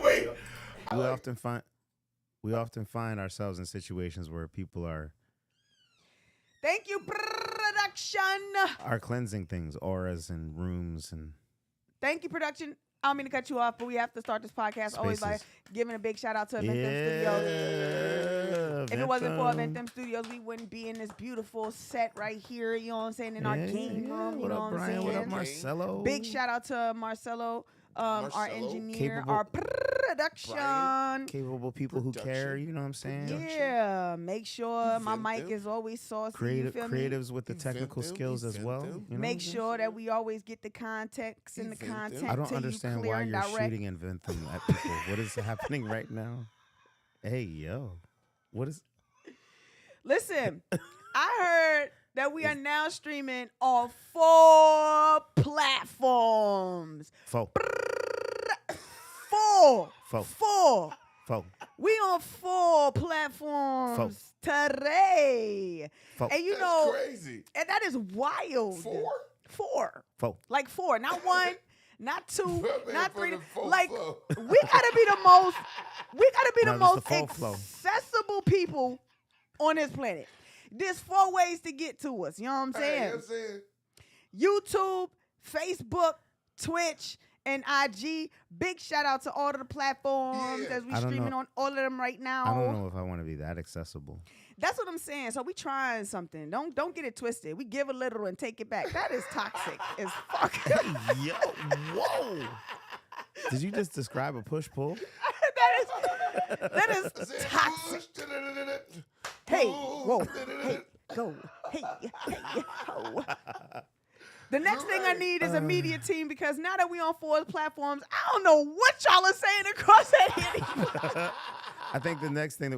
Wait. We often find ourselves in situations where people Thank you, production. are cleansing things, auras and rooms and Thank you, production. I don't mean to cut you off, but we have to start this podcast always by spaces. giving a big shout out to Eventum Studios. If it wasn't for Eventum Studios, we wouldn't be in this beautiful set right here, you know what I'm saying, in our game room, you What know up, what I'm Brian? saying? What up, Marcelo? Big shout out to Marcelo, our Marcelo? engineer, Capable- our production. Brian? Capable people who care, you know what I'm saying? Yeah, make sure my mic Eventum? is always saucy. You feel me? Creatives with the technical Eventum, skills as well. Eventum. You know what Make I'm saying? sure that we always get the context and the Eventum. content. I don't to understand you clear why and you're direct. shooting Inventum at people. What is happening right now? Hey, yo. What is... Listen, I heard that we are now streaming on 4 platforms. Fo. 4. Fo. 4. Fo. We on 4 platforms today. Fo. And you That's know, crazy. and that is wild. 4? 4. Fo. Like 4, not 1, not 2, Man, not for 3. the full Like flow. we gotta be the most No, just the full flow. accessible people on this planet. There's 4 ways to get to us. You know what I'm Hey, saying? you know what I'm saying? YouTube, Facebook, Twitch, and IG. Big shout out to all of the platforms Yeah. as we I don't streaming know. on all of them right now. I don't know if I want to be that accessible. That's what I'm saying. So we trying something. Don't get it twisted. We give a little and take it back. That is toxic as fuck. Yo, whoa. Did you just describe a push-pull? that is I said, toxic. push, Hey, pull, whoa, hey, go, hey, ho. The next thing I need is a media team because now that we on 4 platforms, I don't know what y'all are saying across that. I think the next thing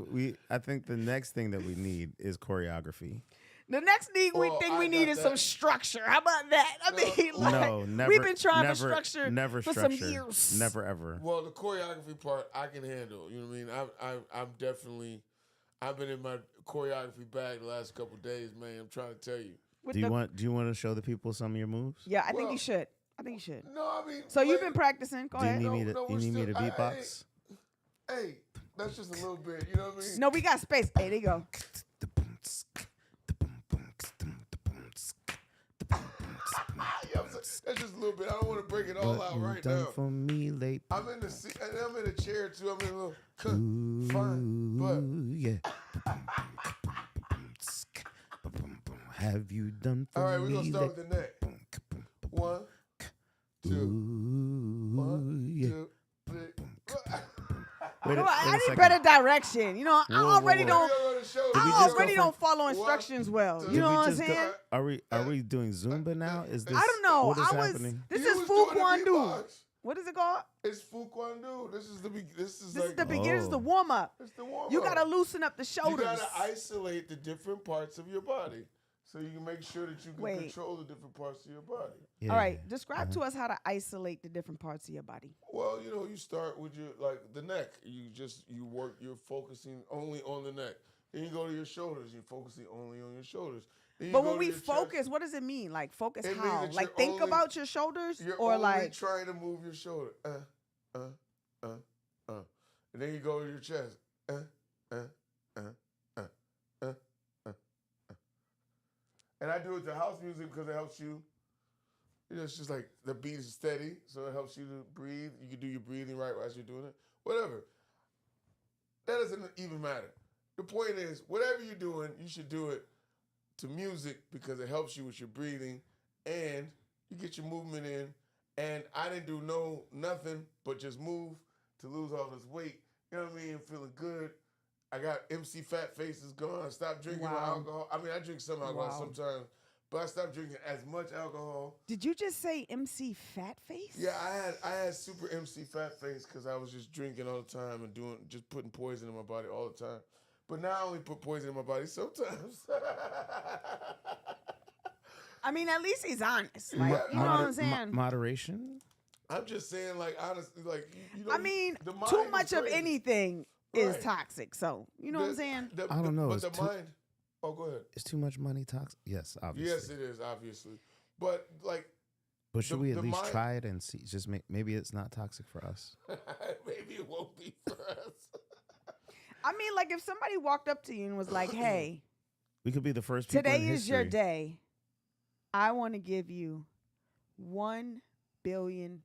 that we need is choreography. The next thing Well, we I need got is that. some structure. How about that? I mean, like, No, never. we've been trying never, for structure never for structure. some years. Never ever. Well, the choreography part I can handle. You know what I mean? I'm definitely. I've been in my choreography bag the last couple of days, man. I'm trying to tell you. With Do you the- want to show the people some of your moves? Yeah, I think Well, you should. I think you should. No, I mean. So you've wait, been practicing. Go Do you ahead. need me to? No, You we're need me to still- I- beatbox? Hey, that's just a little bit. You know what I mean? No, we got space. Hey, there you go. Yeah, that's just a little bit. I don't want to break it all What out you right done now. for me late? I'm in the seat, and I'm in a chair too. I'm in a little fine, Ooh, yeah. Have you done for but all right, we're me gonna start with the neck. 1, 2, Ooh, 1, yeah. 2, 3. Wait Come on, I need second. better direction. You know, I Whoa, whoa, already whoa. don't. we I just go already from- don't follow One, instructions well. two, You know Did we what I'm just saying? Are we doing Zumba now? Is this? I don't know. What is I was. happening? This You is was Fu doing the Kwan Do. beatbox. What is it called? It's Fu Kwan Do. This is the This is like the beginning. This is the Oh. warm up. it's the warm You gotta loosen up the You shoulders. gotta isolate the different parts of your body, so you can make sure that you can Wait. control the different parts of your body. Yeah. All right, describe to us how to isolate the different parts of your body. Well, you know, you start with your the neck. You're focusing only on the neck. Then you go to your shoulders. You're focusing only on your shoulders. Then you But go when to we your chest. focus, what does it mean? Like focus It means how? that Like you're think only- about your shoulders, You're or only like trying to move your shoulder. And then you go to your chest. And I do it to house music because it helps you. You know, it's just like the beat is steady, so it helps you to breathe. You can do your breathing right as you're doing it. Whatever. That doesn't even matter. The point is, whatever you're doing, you should do it to music because it helps you with your breathing and you get your movement in. And I didn't do nothing but just move to lose all this weight. You know what I mean? Feeling good. I got MC fat faces gone. I stopped drinking my Wow. alcohol. I mean, I drink some alcohol Wow. sometimes, but I stopped drinking as much alcohol. did you just say MC Fat Face? Yeah, I had super MC fat face because I was just drinking all the time and just putting poison in my body all the time. But now I only put poison in my body sometimes. I mean, at least he's honest. Like, you know what I'm saying? Moderation. I'm just saying, like, honestly, like, you know. I mean, the mind too is much of crazy. anything is Right. toxic. So, you know what I'm saying? I don't know, But it's the mind. Oh, go ahead. Is too much money toxic? Yes, obviously. Yes, it is, obviously. But, like, But should we at the least mind- try it and see? Just maybe it's not toxic for us. Maybe it won't be for us. I mean, like if somebody walked up to you and was like, "Hey, We could be the first people today in is your history. day. I want to give you $1 billion.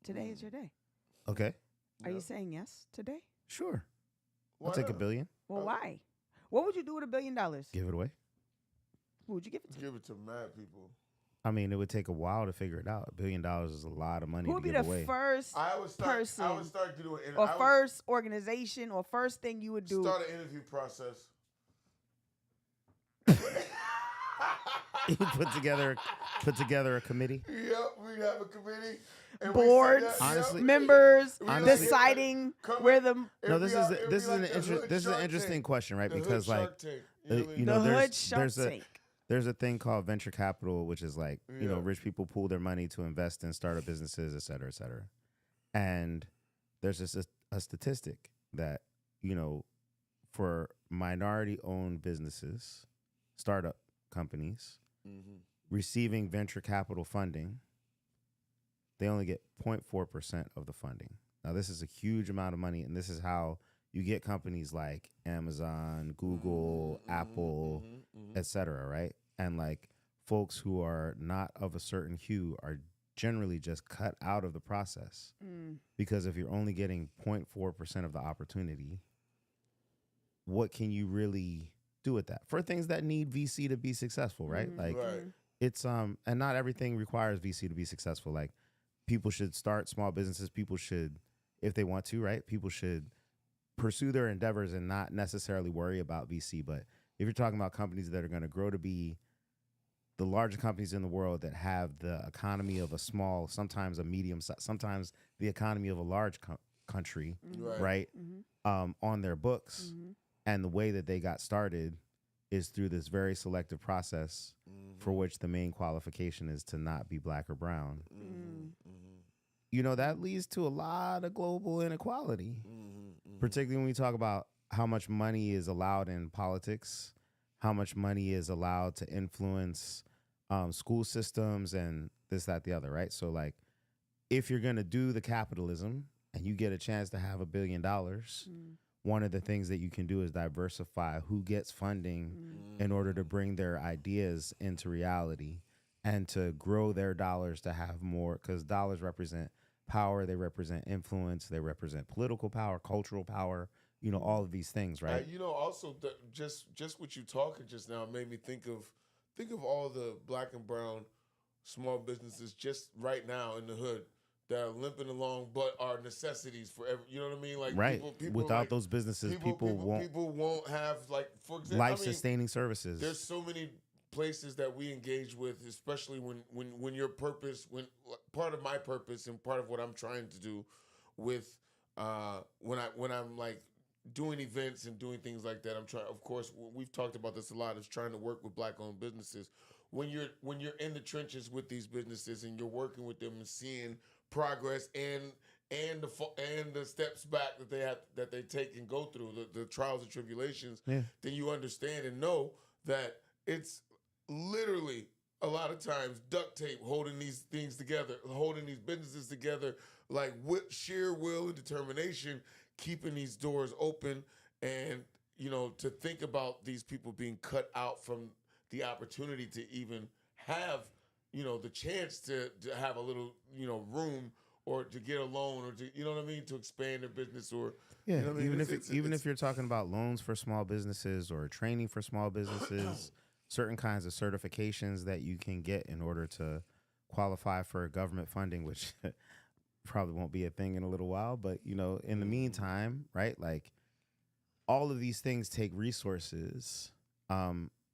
Today is your day." Okay, Are you saying yes today? sure. Why I'll take not? $1 billion. Well, why? What would you do with $1 billion? Give it away. Who would you give it to? Give it to mad people. I mean, it would take a while to figure it out. $1 billion is a lot of money Who to would be give the away. first I would start. person I would start doing. or first organization or first thing you would do? Start an interview process. You put together a committee. Yep, we have a committee. And Boards, we sit down- Honestly- members, Honestly- deciding Come where in. the No, this is It'd this be is like an the hood this is an Shark interesting Tank. question, right? The hood Because like Shark Tank. You know what I you mean? know, the there's- hood Shark there's a- Tank. there's a thing called venture capital, which is like, you know, Yeah. rich people pool their money to invest in startup businesses, et cetera, et cetera. And there's just a statistic that, you know, for minority owned businesses, startup companies Mhm. receiving venture capital funding, they only get 0.4% of the funding. Now, this is a huge amount of money, and this is how you get companies like Amazon, Google, Apple, et cetera, right? And like folks who are not of a certain hue are generally just cut out of the process because if you're only getting 0.4% of the opportunity, what can you really do with that for things that need VC to be successful, right? Like Right. it's and not everything requires VC to be successful. Like people should start small businesses. People should, if they want to, right? People should pursue their endeavors and not necessarily worry about VC. But if you're talking about companies that are going to grow to be the largest companies in the world that have the economy of a small, sometimes a medium, sometimes the economy of a large country, right? On their books, and the way that they got started is through this very selective process for which the main qualification is to not be black or brown. You know, that leads to a lot of global inequality, particularly when we talk about how much money is allowed in politics, how much money is allowed to influence school systems and this, that, the other, right? So like, if you're going to do the capitalism and you get a chance to have $1 billion, one of the things that you can do is diversify who gets funding in order to bring their ideas into reality and to grow their dollars to have more, because dollars represent power, they represent influence, they represent political power, cultural power, you know, all of these things, right? You know, also just what you talking just now made me think of all the black and brown small businesses just right now in the hood that are limping along, but are necessities for every. You know what I mean? Like Right. people Without like, those businesses, people won't have, like, for example, life-sustaining services. There's so many places that we engage with, especially when your purpose, when part of my purpose and part of what I'm trying to do with when I'm like doing events and doing things like that, I'm trying. Of course, we've talked about this a lot. Is trying to work with black-owned businesses. When you're in the trenches with these businesses and you're working with them and seeing progress and the steps back that they take and go through the trials and tribulations, then you understand and know that it's literally a lot of times duct tape holding these things together, holding these businesses together, like with sheer will and determination, keeping these doors open. And you know, to think about these people being cut out from the opportunity to even have, you know, the chance to have a little, you know, room or to get a loan or to, you know what I mean, to expand their business or, yeah, you know what I mean? even if you're talking about loans for small businesses or training for small businesses, certain kinds of certifications that you can get in order to qualify for government funding, which probably won't be a thing in a little while, but you know, in the meantime, right? Like all of these things take resources.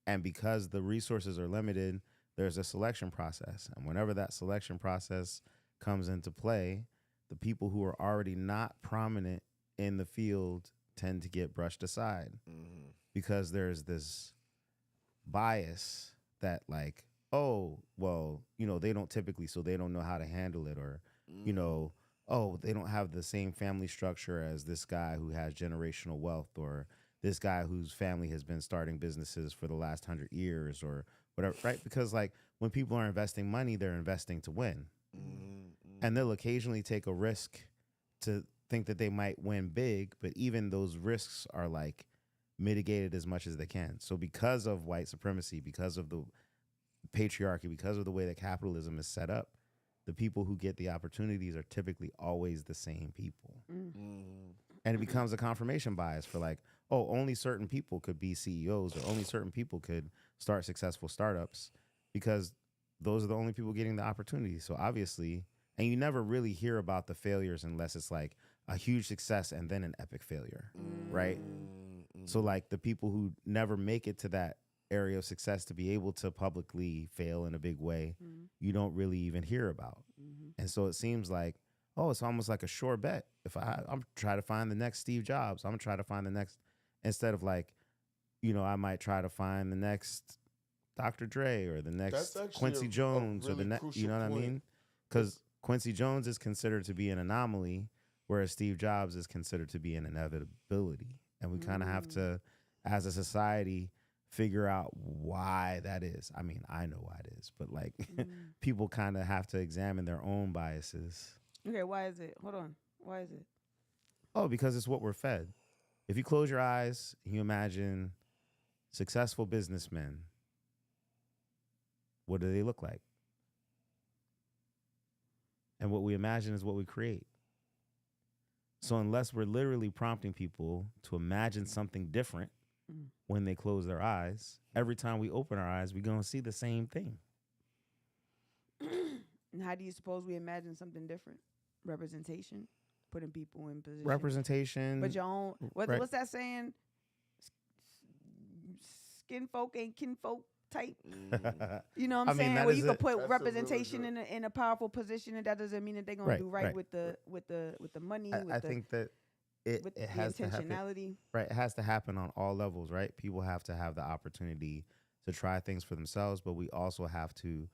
And because the resources are limited, there's a selection process. And whenever that selection process comes into play, the people who are already not prominent in the field tend to get brushed aside because there's this bias that like, oh, well, you know, they don't typically, so they don't know how to handle it, or, you know, oh, they don't have the same family structure as this guy who has generational wealth, or this guy whose family has been starting businesses for the last 100 years, or whatever, right? Because like when people are investing money, they're investing to win. Mm-hmm. And they'll occasionally take a risk to think that they might win big, but even those risks are like mitigated as much as they can. So because of white supremacy, because of the patriarchy, because of the way that capitalism is set up, the people who get the opportunities are typically always the same people. And it becomes a confirmation bias for like, oh, only certain people could be CEOs or only certain people could start successful startups because those are the only people getting the opportunity. So obviously, and you never really hear about the failures unless it's like a huge success and then an epic failure, right? So like the people who never make it to that area of success to be able to publicly fail in a big way, you don't really even hear about. And so it seems like, oh, it's almost like a sure bet. If I'm trying to find the next Steve Jobs, I'm gonna try to find the next, instead of like, I might try to find the next Dr. Dre or the next Quincy Jones or the next, you know what I mean? Because Quincy Jones is considered to be an anomaly, whereas Steve Jobs is considered to be an inevitability. And we kind of have to, as a society, figure out why that is. I mean, I know why it is, but like people kind of have to examine their own biases. Okay, why is it? Hold on. Why is it? Oh, because it's what we're fed. If you close your eyes, you imagine successful businessmen. What do they look like? And what we imagine is what we create. So unless we're literally prompting people to imagine something different when they close their eyes, every time we open our eyes, we're going to see the same thing. And how do you suppose we imagine something different? Representation, putting people in position. Representation. But your own, right. What's that saying? Skin folk ain't kinfolk type. You know what I'm saying? Where you can put representation in a powerful position, and that doesn't mean that they're gonna do right with the money. I think that it has to happen. Right, it has to happen on all levels. Right, people have to have the opportunity to try things for themselves, but we also have to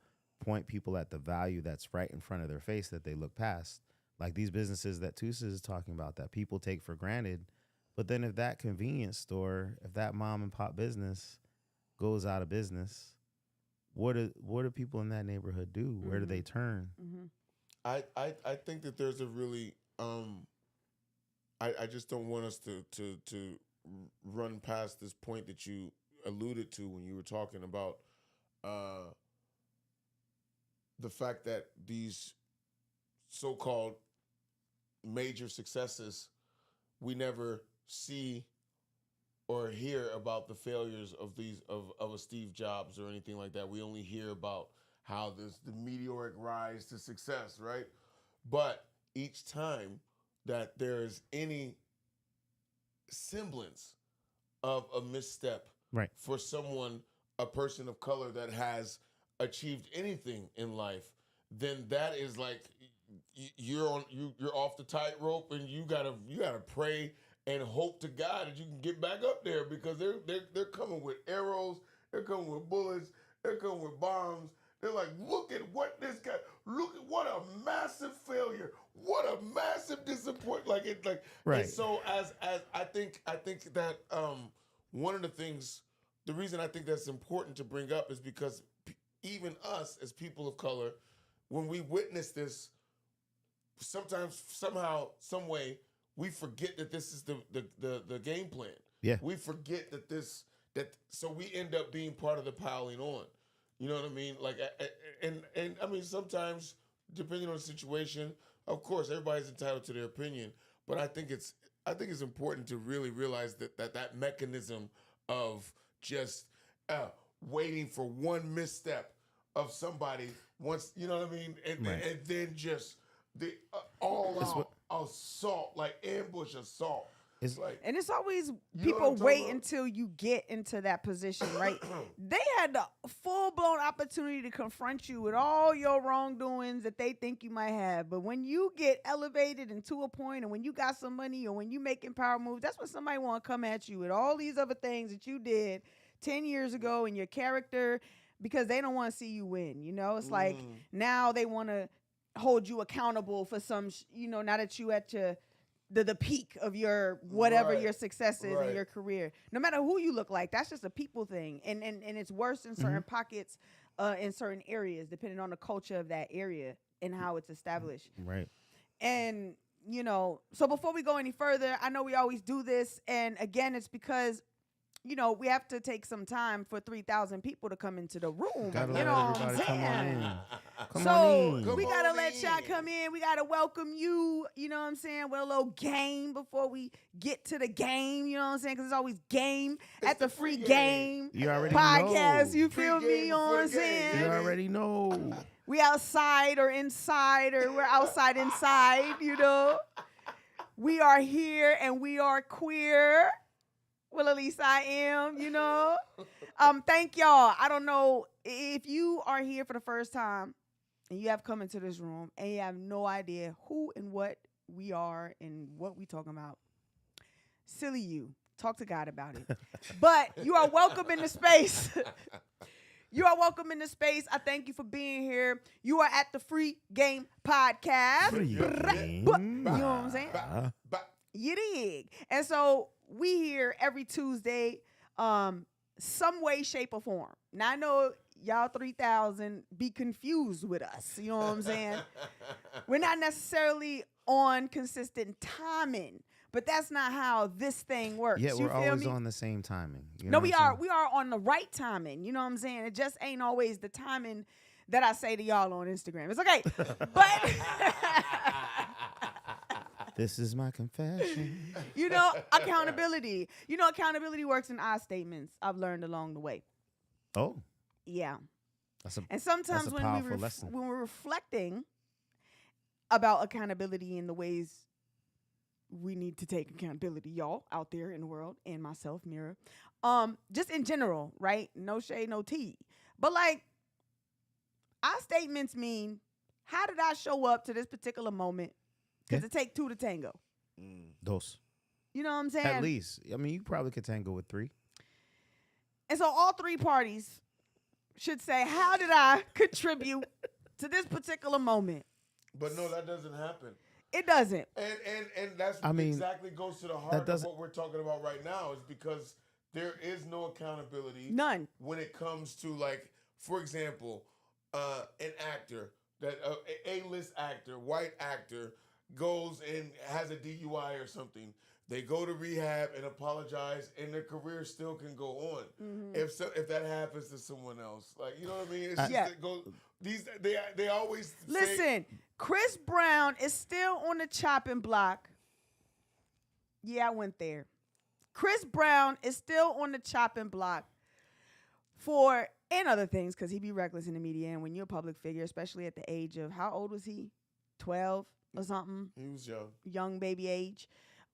point people at the value that's right in front of their face that they look past. Like these businesses that Tusa is talking about that people take for granted. But then if that convenience store, if that mom and pop business goes out of business, what do people in that neighborhood do? Where do they turn? I think that there's a really I just don't want us to run past this point that you alluded to when you were talking about the fact that these so-called major successes, we never see or hear about the failures of a Steve Jobs or anything like that. We only hear about how the meteoric rise to success, right? But each time that there's any semblance of a misstep right. for someone, a person of color that has achieved anything in life, then that is like you're off the tightrope, and you gotta pray and hope to God that you can get back up there, because they're coming with arrows, they're coming with bullets, they're coming with bombs. They're like, look at what this guy, look at what a massive failure, what a massive disappointment. Right. And so as I think that one of the things, the reason I think that's important to bring up is because even us as people of color, when we witness this, sometimes, somehow, some way, we forget that this is the game plan. Yeah. We forget so we end up being part of the piling on. You know what I mean? Like, and I mean, sometimes, depending on the situation, of course, everybody's entitled to their opinion, but I think it's important to really realize that mechanism of just waiting for one misstep of somebody once, you know what I mean, and then just the all-out assault, like ambush assault. And it's always people wait until you get into that position, right? They had the full-blown opportunity to confront you with all your wrongdoings that they think you might have. But when you get elevated and to a point, and when you got some money, or when you making power moves, that's when somebody want to come at you with all these other things that you did 10 years ago in your character, because they don't want to see you win. You know, it's like now they want to hold you accountable for some, now that you at your the peak of your whatever Right. your success is in Right. your career. No matter who you look like, that's just a people thing, and it's worse in certain pockets, in certain areas, depending on the culture of that area and how it's established. Right. And so before we go any further, I know we always do this, and again, it's because we have to take some time for 3,000 people to come into the room. Gotta You let know what I'm everybody come on saying? in. Come So on in. we Come gotta on let y'all in. come in. We gotta welcome you. You know what I'm saying? With a little game before we get to the game. You know what I'm saying? Because it's always game at the free game You already podcast. know. You feel Pre-game me? You know before what I'm the game, saying? You yeah. already know. We outside or inside, or we're outside inside. We are here and we are queer. Well, at least I am. Thank y'all. I don't know if you are here for the first time and you have come into this room and you have no idea who and what we are and what we talking about. Silly you. Talk to God about it. But you are welcome in the space. You are welcome in the space. I thank you for being here. You are at the Free Game Podcast. Free game. You know what I'm saying? Ba- You dig. And so we here every Tuesday, some way, shape, or form. Now I know y'all 3,000 be confused with us. You know what I'm saying? We're not necessarily on consistent timing, but that's not how this thing works. Yeah, you we're feel always me? on the same timing. You No, know we what I'm are. We are on the right timing. You know what I'm saying? It just ain't always the timing that I say to y'all on Instagram. It's okay, but This is my confession. accountability. Accountability works in odd statements. I've learned along the way. Oh, Yeah. that's a And sometimes That's a when powerful lesson. when we're reflecting about accountability and the ways we need to take accountability, y'all out there in the world, and myself, Mira, just in general, right? No shade, no tea. But like, our statements mean, how did I show up to this particular moment? Because Yeah. it take two to tango. Dos. You know what I'm saying? At least. I mean, you probably could tango with 3. And so all three parties should say, how did I contribute to this particular moment? But no, that doesn't happen. It doesn't. And that's I mean, exactly goes to the heart of doesn't- what we're talking about right now, is because there is no accountability. None. When it comes to, like, for example, an actor, that A-list actor, white actor, goes and has a DUI or something. They go to rehab and apologize, and their career still can go on. Mm-hmm. If that happens to someone else, like, you know what I mean? It's just Yeah. it goes, they always say, Listen, Chris Brown is still on the chopping block. Yeah, I went there. Chris Brown is still on the chopping block and other things, because he be reckless in the media. And when you're a public figure, especially at the age of, how old was he? 12 or something? he was young. Young baby age.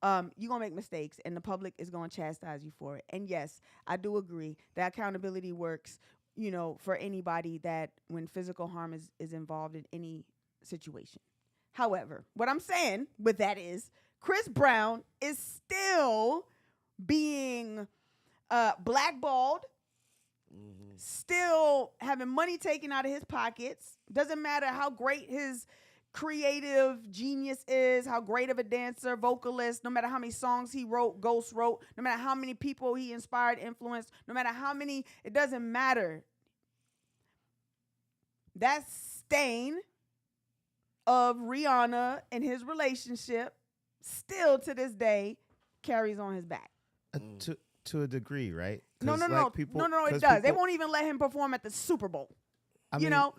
You're going to make mistakes, and the public is going to chastise you for it. And yes, I do agree that accountability works, for anybody that when physical harm is involved in any situation. However, what I'm saying with that is Chris Brown is still being blackballed, still having money taken out of his pockets. Doesn't matter how great his creative genius is, how great of a dancer, vocalist, no matter how many songs he wrote, Ghost wrote, no matter how many people he inspired, influenced, no matter how many, it doesn't matter. That stain of Rihanna and his relationship still to this day carries on his back. To a degree, right? No, 'Cause, no, like, people, it 'cause does. They people- won't even let him perform at the Super Bowl. I you mean, know?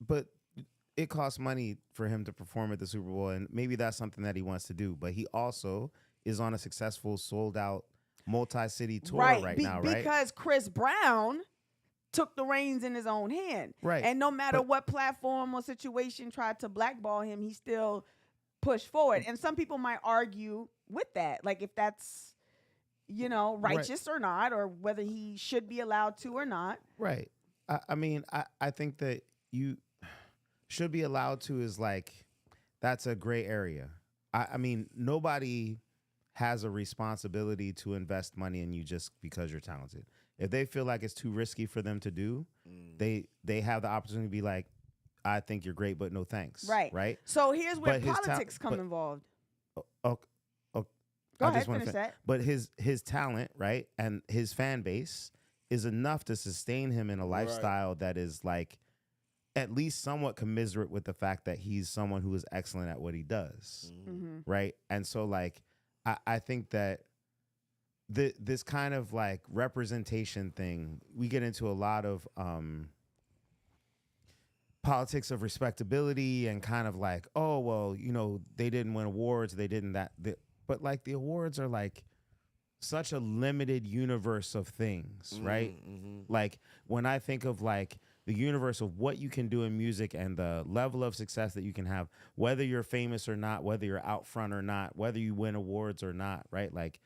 but it costs money for him to perform at the Super Bowl, and maybe that's something that he wants to do. But he also is on a successful, sold-out, multi-city tour right now, right? Because Chris Brown took the reins in his own hand. Right. And no matter But- what platform or situation tried to blackball him, he still pushed forward. And some people might argue with that, like if that's, righteous or not, or whether he should be allowed to or not. Right. I mean, I think that you should be allowed to is like, that's a gray area. I mean, nobody has a responsibility to invest money in you just because you're talented. If they feel like it's too risky for them to do, they have the opportunity to be like, I think you're great, but no thanks. Right. Right. So here's where But his politics come involved. Go I ahead, just wanna finish that. But his talent, right, and his fan base is enough to sustain him in a lifestyle that is like at least somewhat commiserate with the fact that he's someone who is excellent at what he does, right? And so like I think that this kind of like representation thing, we get into a lot of politics of respectability and kind of like, oh, well, you know, they didn't win awards, they didn't that. But like the awards are like such a limited universe of things, right? Like when I think of like the universe of what you can do in music and the level of success that you can have, whether you're famous or not, whether you're out front or not, whether you win awards or not, right? Like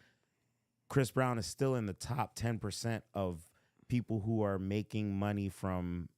Chris Brown is still in the top 10% of people who are making money from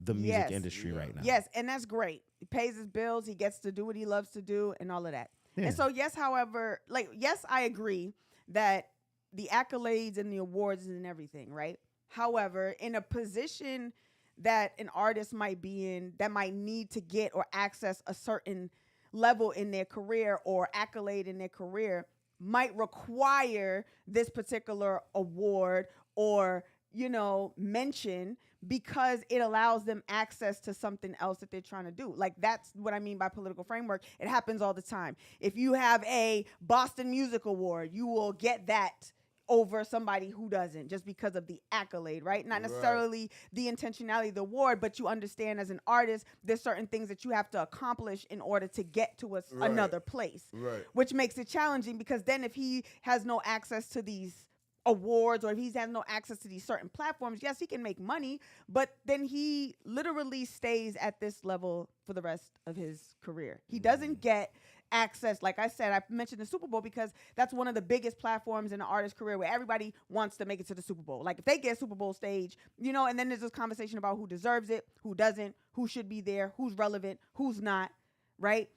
the music industry right now. Yes, and that's great. He pays his bills, he gets to do what he loves to do and all of that. Yeah. And so yes, however, like yes, I agree that the accolades and the awards and everything, right? However, in a position that an artist might be in that might need to get or access a certain level in their career or accolade in their career might require this particular award or, you know, mention because it allows them access to something else that they're trying to do. Like that's what I mean by political framework. It happens all the time. If you have a Boston Music Award, you will get that over somebody who doesn't just because of the accolade, right? Not necessarily the intentionality of the award, but you understand as an artist, there's certain things that you have to accomplish in order to get to another place, which makes it challenging because then if he has no access to these awards or if he has no access to these certain platforms, yes, he can make money, but then he literally stays at this level for the rest of his career. He doesn't get access. Like I said, I mentioned the Super Bowl because that's one of the biggest platforms in an artist's career where everybody wants to make it to the Super Bowl. Like if they get Super Bowl stage, you know, and then there's this conversation about who deserves it, who doesn't, who should be there, who's relevant, who's not, right?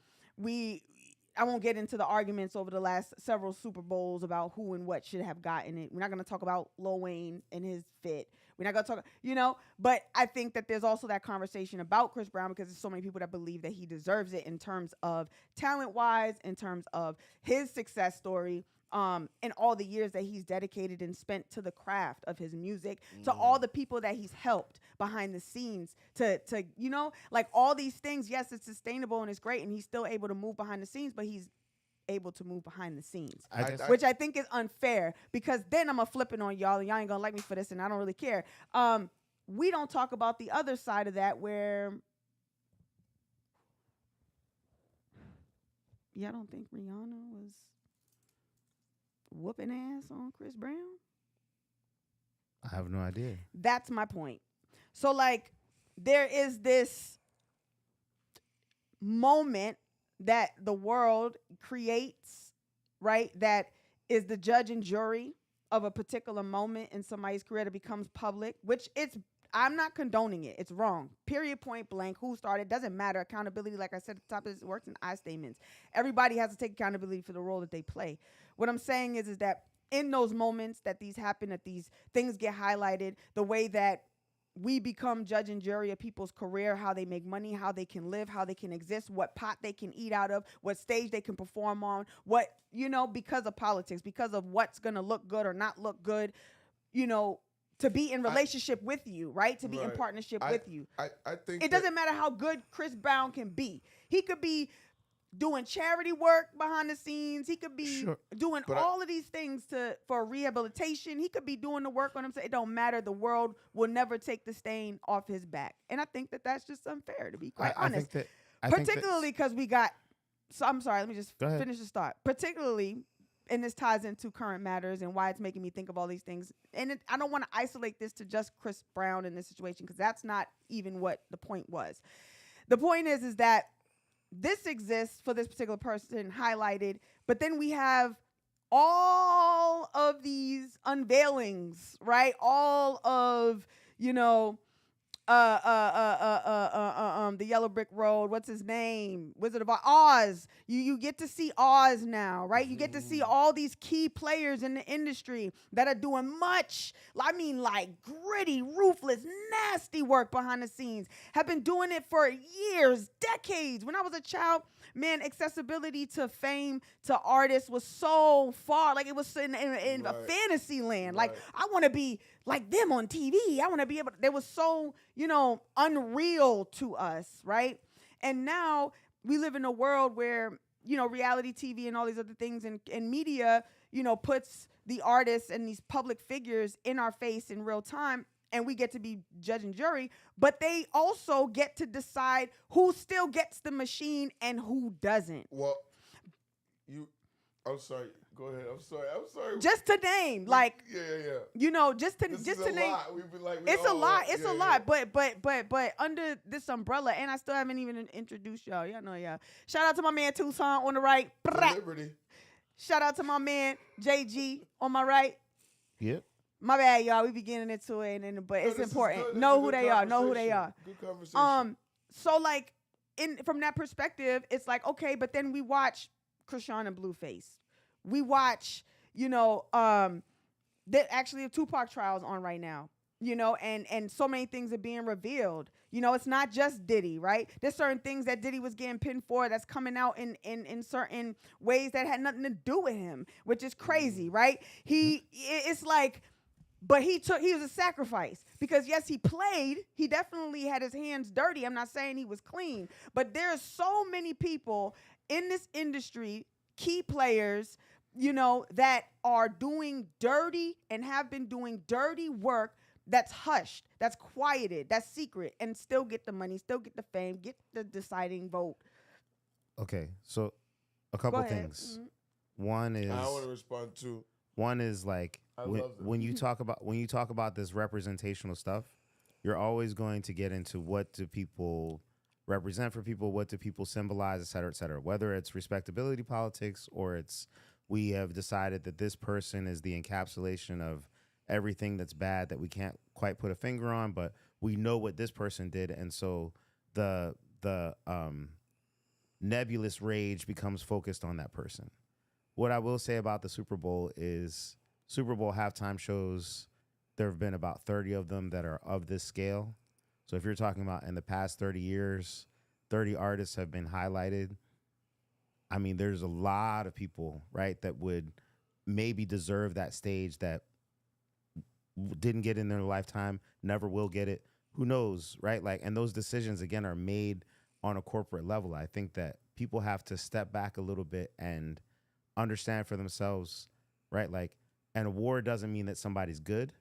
I won't get into the arguments over the last several Super Bowls about who and what should have gotten it. We're not going to talk about Lil Wayne and his fit. We're not going to talk, you know, but I think that there's also that conversation about Chris Brown because there's so many people that believe that he deserves it in terms of talent-wise, in terms of his success story, and all the years that he's dedicated and spent to the craft of his music, to all the people that he's helped behind the scenes, to you know, like all these things. Yes, it's sustainable and it's great, and he's still able to move behind the scenes, but he's able to move behind the scenes, which I think is unfair because then I'm gonna flip it on y'all, and y'all ain't gonna like me for this, and I don't really care. We don't talk about the other side of that where, y'all don't think Rihanna was whooping ass on Chris Brown? I have no idea. That's my point. So like there is this moment that the world creates, right? That is the judge and jury of a particular moment in somebody's career that becomes public, which I'm not condoning it. It's wrong. Period, point blank. Who started? Doesn't matter. Accountability, like I said at the top of this, works in I statements. Everybody has to take accountability for the role that they play. What I'm saying is that in those moments that these happen, that these things get highlighted, the way that we become judge and jury of people's career, how they make money, how they can live, how they can exist, what pot they can eat out of, what stage they can perform on, what, you know, because of politics, because of what's going to look good or not look good, you know, to be in relationship with you, right? To be in partnership with you. I think it doesn't matter how good Chris Brown can be. He could be doing charity work behind the scenes. He could be doing all of these things for rehabilitation. He could be doing the work on himself. It don't matter. The world will never take the stain off his back. And I think that that's just unfair, to be quite honest. Particularly because we got, so I'm sorry, let me just finish the start. Particularly, and this ties into current matters and why it's making me think of all these things. And I don't want to isolate this to just Chris Brown in this situation because that's not even what the point was. The point is that this exists for this particular person highlighted, but then we have all of these unveilings, right? All of, you know, the Yellow Brick Road. What's his name? Wizard of Oz. You get to see Oz now, right? You get to see all these key players in the industry that are doing much, I mean, like gritty, ruthless, nasty work behind the scenes. Have been doing it for years, decades. When I was a child, man, accessibility to fame, to artists was so far. Like it was in a fantasy land. Like I want to be like them on TV. I want to be able. They was so, unreal to us, right? And now we live in a world where, reality TV and all these other things and media, puts the artists and these public figures in our face in real time. And we get to be judge and jury, but they also get to decide who still gets the machine and who doesn't. Well, I'm sorry. Go ahead. I'm sorry. Just to name, like, yeah. Just to name. Lot. It's a lot. It's a lot. But under this umbrella, and I still haven't even introduced y'all. Y'all know y'all. Shout out to my man Tucson on the right. Liberty. Shout out to my man JG on my right. Yep. My bad, y'all. We be getting into it, but it's important. Know who they are. Know who they are. Good conversation. So like, from that perspective, it's like, okay, but then we watch Krishan and Blueface. We watch, that actually the Tupac trials on right now, and so many things are being revealed. It's not just Diddy, right? There's certain things that Diddy was getting pinned for that's coming out in certain ways that had nothing to do with him, which is crazy, right? It's like, but he was a sacrifice because yes, he played. He definitely had his hands dirty. I'm not saying he was clean, but there's so many people in this industry, key players, that are doing dirty and have been doing dirty work that's hushed, that's quieted, that's secret, and still get the money, still get the fame, get the deciding vote. Okay, so a couple things. Mm-hmm. One is I want to respond to. One is like when you talk about this representational stuff, you're always going to get into what do people represent for people, what do people symbolize, et cetera, et cetera. Whether it's respectability politics or it's we have decided that this person is the encapsulation of everything that's bad that we can't quite put a finger on, but we know what this person did, and so the nebulous rage becomes focused on that person. What I will say about the Super Bowl is Super Bowl halftime shows, there have been about 30 of them that are of this scale. So if you're talking about in the past 30 years, 30 artists have been highlighted. I mean, there's a lot of people, right, that would maybe deserve that stage that didn't get in their lifetime, never will get it. Who knows, right? Like, and those decisions, again, are made on a corporate level. I think that people have to step back a little bit and understand for themselves, right? Like, an award doesn't mean that somebody's good.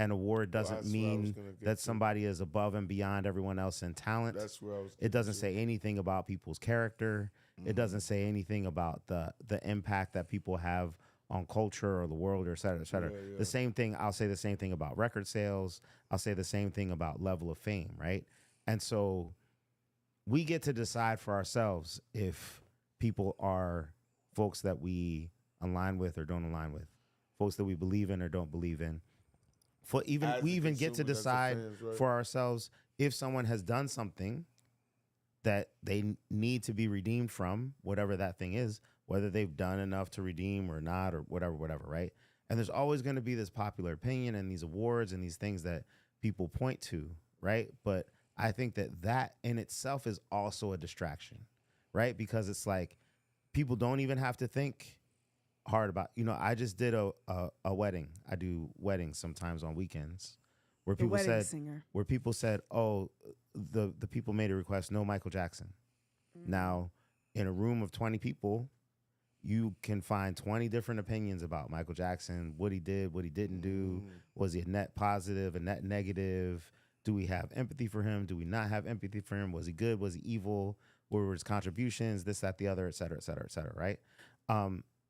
An award doesn't mean that somebody is above and beyond everyone else in talent. That's where I was. It doesn't say anything about people's character. Mm-hmm. It doesn't say anything about the impact that people have on culture or the world, or et cetera, et cetera. Yeah. The same thing, I'll say the same thing about record sales. I'll say the same thing about level of fame, right? And so we get to decide for ourselves if people are folks that we align with or don't align with, folks that we believe in or don't believe in. We even get to decide for ourselves if someone has done something that they need to be redeemed from, whatever that thing is, whether they've done enough to redeem or not, or whatever, right? And there's always going to be this popular opinion and these awards and these things that people point to, right? But I think that in itself is also a distraction, right? Because it's like people don't even have to think hard about, I just did a wedding. I do weddings sometimes on weekends where people said, oh, the people made a request, no Michael Jackson. Mm-hmm. Now, in a room of 20 people, you can find 20 different opinions about Michael Jackson, what he did, what he didn't do. Was he a net positive, a net negative? Do we have empathy for him? Do we not have empathy for him? Was he good? Was he evil? What were his contributions? This, that, the other, et cetera, et cetera, et cetera, right?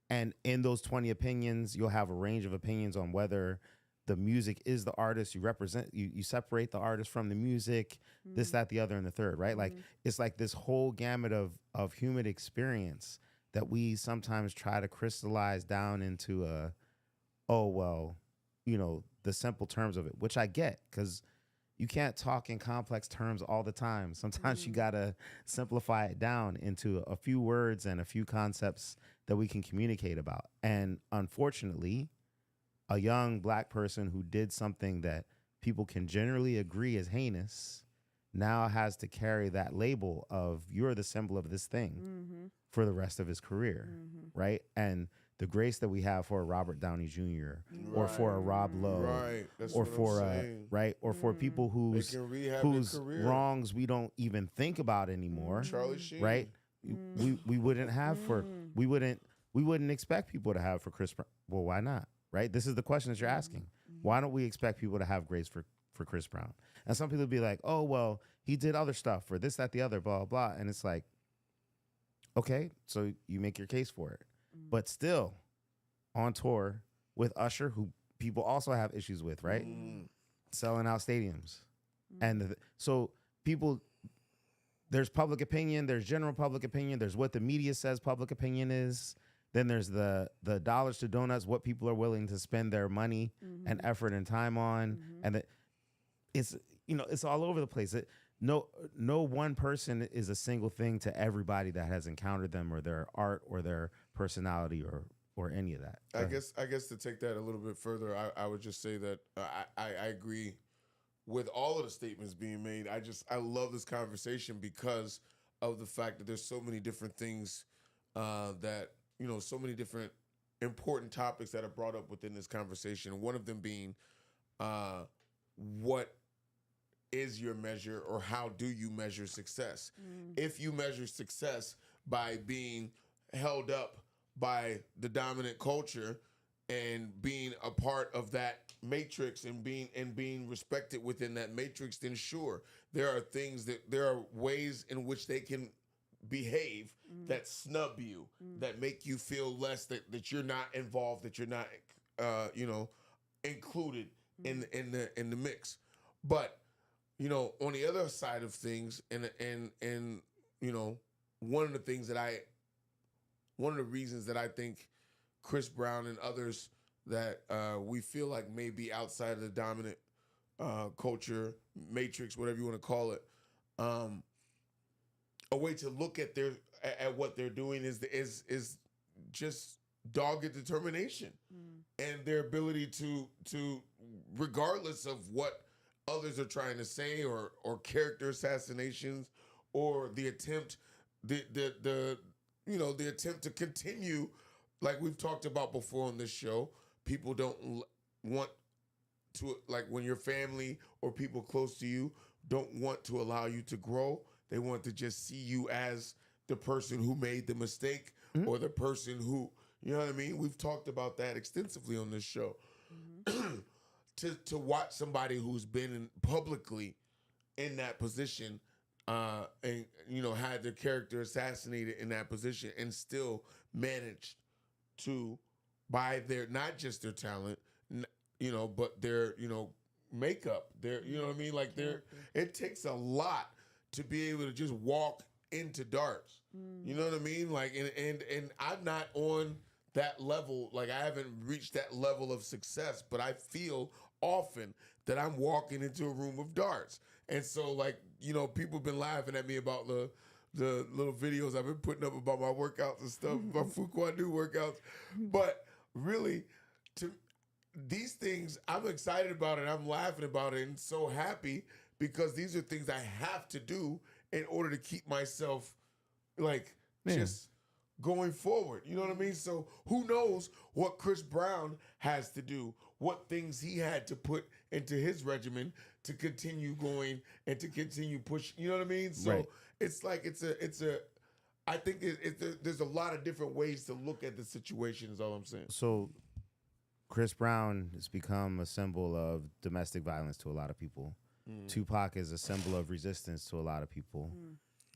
And in those 20 opinions, you'll have a range of opinions on whether the music is the artist you represent. You separate the artist from the music, this, that, the other, and the third, right? Like, it's like this whole gamut of human experience that we sometimes try to crystallize down into the simple terms of it, which I get, because, you can't talk in complex terms all the time. Sometimes you gotta simplify it down into a few words and a few concepts that we can communicate about. And unfortunately, a young Black person who did something that people can generally agree is heinous now has to carry that label of you're the symbol of this thing for the rest of his career, right? And the grace that we have for a Robert Downey Jr. or for a Rob Lowe, Right. That's or what for I'm saying. right, or for people They can rehab whose their career. wrongs we don't even think about anymore, Charlie Sheen. right? We wouldn't have for we wouldn't expect people to have for Chris Brown. Well, why not? Right? This is the question that you're asking. Why don't we expect people to have grace for Chris Brown? And some people be like, oh, well, he did other stuff or this, that, the other, blah, blah. And it's like, okay, so you make your case for it. But still on tour with Usher, who people also have issues with, right? Selling out stadiums. And so people, there's public opinion, there's general public opinion, there's what the media says public opinion is. Then there's the dollars to donuts, what people are willing to spend their money and effort and time on. And it's, you know, it's all over the place. No one person is a single thing to everybody that has encountered them or their art or their personality or any of that. I guess to take that a little bit further, I would just say that I agree with all of the statements being made. I love this conversation because of the fact that there's so many different things that, you know, so many different important topics that are brought up within this conversation. One of them being what is your measure, or how do you measure success? If you measure success by being held up by the dominant culture and being a part of that matrix and being respected within that matrix, then sure, there are ways in which they can behave that snub you, that make you feel less, that you're not involved, that you're not included in the mix. But you know, on the other side of things, and you know, one of the reasons that I think Chris Brown and others that we feel like may be outside of the dominant culture matrix, whatever you want to call it, a way to look at what they're doing is just dogged determination and their ability to regardless of what others are trying to say, or character assassinations, or the attempt to continue, like we've talked about before on this show. People don't want to, like, when your family or people close to you don't want to allow you to grow. They want to just see you as the person who made the mistake, or the person who, you know what I mean? We've talked about that extensively on this show. To watch somebody who's been publicly in that position and, you know, had their character assassinated in that position and still managed to, by their, not just their talent, you know, but their, you know, makeup, their, you know what I mean? Like it takes a lot to be able to just walk into darts. You know what I mean? Like, and I'm not on that level. Like, I haven't reached that level of success, but I feel often that I'm walking into a room of darts. And so, like, you know, people have been laughing at me about the little videos I've been putting up about my workouts and stuff, my Fuquadu workouts. But really, to these things, I'm excited about it. I'm laughing about it and so happy because these are things I have to do in order to keep myself, like, just going forward. You know what I mean? So who knows what Chris Brown has to do, what things he had to put into his regimen to continue going and to continue pushing. You know what I mean? So it's like, I think there's a lot of different ways to look at the situation is all I'm saying. So Chris Brown has become a symbol of domestic violence to a lot of people. Tupac is a symbol of resistance to a lot of people.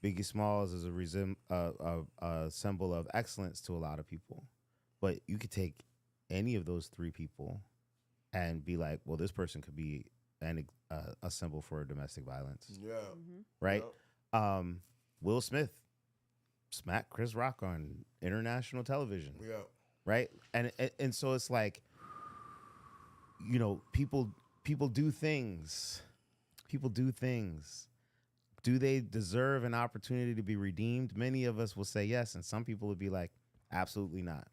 Biggie Smalls is a symbol of excellence to a lot of people. But you could take any of those three people and be like, well, this person could be a symbol for domestic violence. Yeah. Right? Yeah. Will Smith smacked Chris Rock on international television. Yeah. Right? And so it's like, you know, people do things People do things. Do they deserve an opportunity to be redeemed? Many of us will say yes, and some people would be like, absolutely not.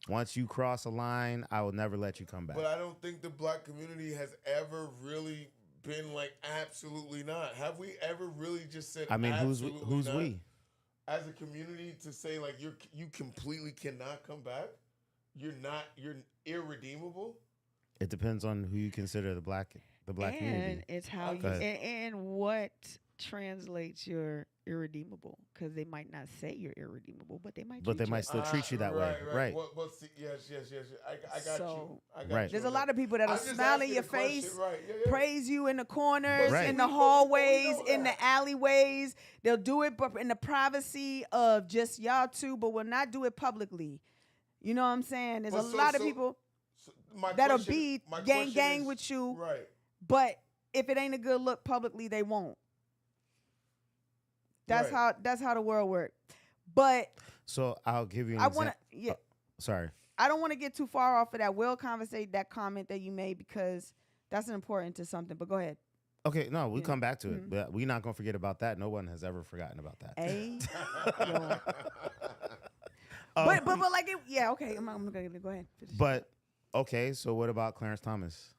Once you cross a line, I will never let you come back. But I don't think the black community has ever really been like absolutely not. Have we ever really just said? I mean, who's not? we? As a community to say like you completely cannot come back? You're irredeemable? It depends on who you consider the black community. And it's how you and what translates your irredeemable, because they might not say you're irredeemable, but they might still treat you that way, right? Well, see, yes. I got you. I got right. you. There's a lot of people that'll smile in your face, right. praise you in the corners, Right. in the hallways, in the alleyways. They'll do it in the privacy of just y'all two, but will not do it publicly. You know what I'm saying? There's a lot of people that'll be gang with you, right? But if it ain't a good look publicly, they won't. That's how the world works. But so I'll give you an example. Sorry. I don't want to get too far off of that. We'll conversate that comment that you made because that's important to something. But go ahead. Okay, no, we'll come back to it. But we're not going to forget about that. No one has ever forgotten about that. But like it, yeah, okay. I'm gonna go ahead. But okay, so what about Clarence Thomas?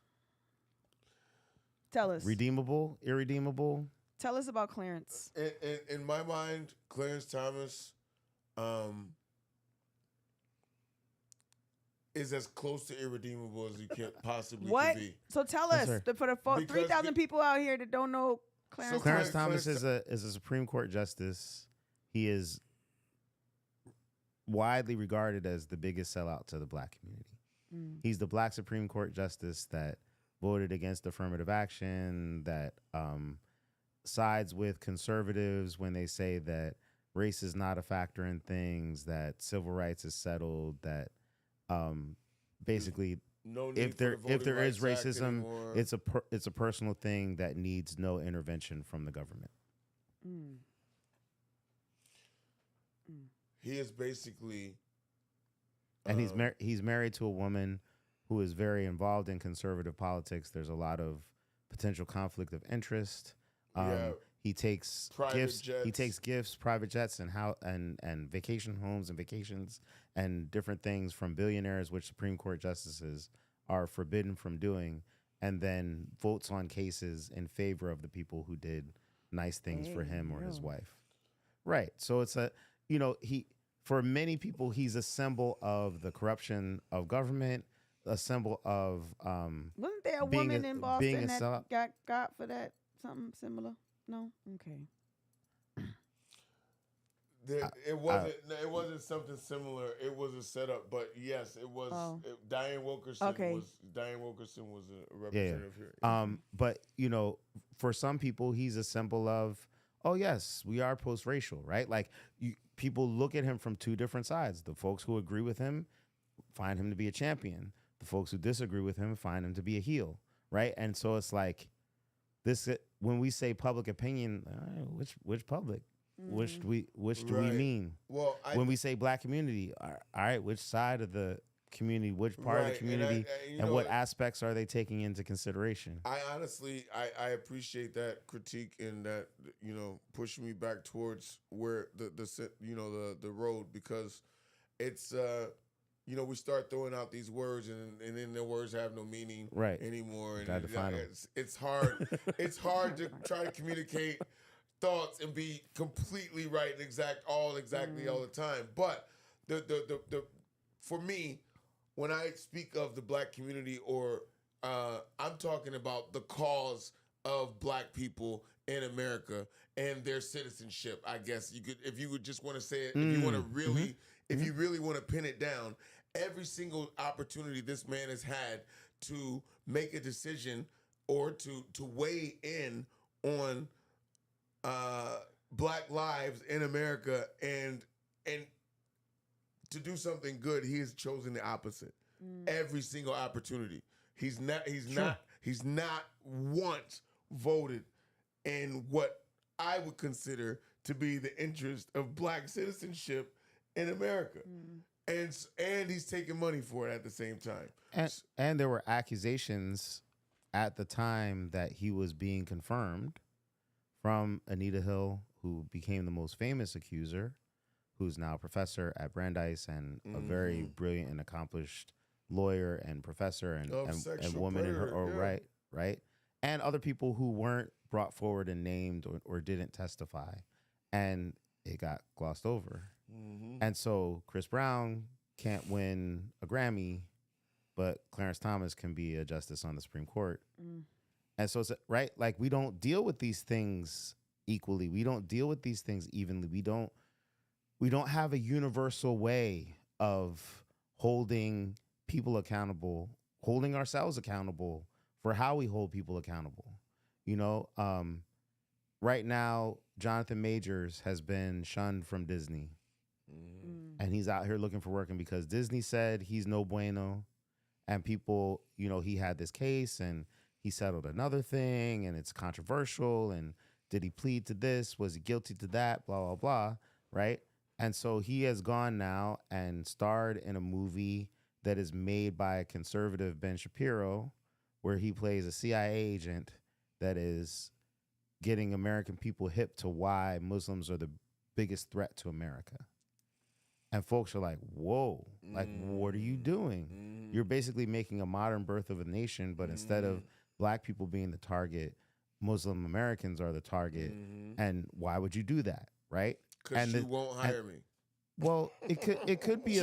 Tell us. Redeemable, irredeemable? Tell us about Clarence. In my mind, Clarence Thomas is as close to irredeemable as you can possibly could be. So tell us, for the 3,000 people out here that don't know Clarence. So Clarence Thomas is a Supreme Court justice. He is widely regarded as the biggest sellout to the black community. He's the black Supreme Court justice that voted against affirmative action, that sides with conservatives when they say that race is not a factor in things, that civil rights is settled, that basically if there is racism, it's a personal thing that needs no intervention from the government. He is basically, and he's married to a woman who is very involved in conservative politics. There's a lot of potential conflict of interest. He takes gifts. Jets. He takes gifts, private jets, and vacation homes and vacations and different things from billionaires, which Supreme Court justices are forbidden from doing, and then votes on cases in favor of the people who did nice things for him or his wife. Right. So it's for many people, he's a symbol of the corruption of government, a symbol of wasn't there a woman in Boston that got for that something similar? No? Okay. It wasn't something similar. It was a setup, but yes, it was. Diane Wilkerson was a representative here. But for some people, he's a symbol of, oh yes, we are post-racial, right? Like people look at him from two different sides. The folks who agree with him find him to be a champion. The folks who disagree with him find him to be a heel, right? And so it's like this. When we say public opinion, which public? Which do we mean? Well, when we say black community, all right, which side of the community, which part of the community, and what aspects are they taking into consideration? I honestly, I appreciate that critique and that pushing me back towards where the road, because it's we start throwing out these words and then the words have no meaning anymore, and it's hard. It's hard to try to communicate thoughts and be completely right and exactly all the time. But the for me, when I speak of the black community, or I'm talking about the cause of black people in America and their citizenship, I guess you could, if you would just want to say it, if you want to really, if you really want to pin it down, every single opportunity this man has had to make a decision or to weigh in on black lives in America and to do something good, he has chosen the opposite. Every single opportunity. He's not once voted in what I would consider to be the interest of black citizenship in America. And he's taking money for it at the same time. And there were accusations at the time that he was being confirmed from Anita Hill, who became the most famous accuser, who's now a professor at Brandeis and a very brilliant and accomplished lawyer and professor and woman in her own right? And other people who weren't brought forward and named or didn't testify. And it got glossed over. And so Chris Brown can't win a Grammy, but Clarence Thomas can be a justice on the Supreme Court. And so it's right, like we don't deal with these things equally. We don't deal with these things evenly. We don't have a universal way of holding people accountable, holding ourselves accountable for how we hold people accountable. You know, right now, Jonathan Majors has been shunned from Disney. And he's out here looking for work. And because Disney said he's no bueno, and people, you know, he had this case and he settled another thing and it's controversial. And did he plead to this? Was he guilty to that? Blah, blah, blah. Right. And so he has gone now and starred in a movie that is made by a conservative Ben Shapiro, where he plays a CIA agent that is getting American people hip to why Muslims are the biggest threat to America. And folks are like, whoa, like, what are you doing? You're basically making a modern birth of a nation, but instead of black people being the target, Muslim Americans are the target. And why would you do that, right? Because you won't hire me. Well, it could be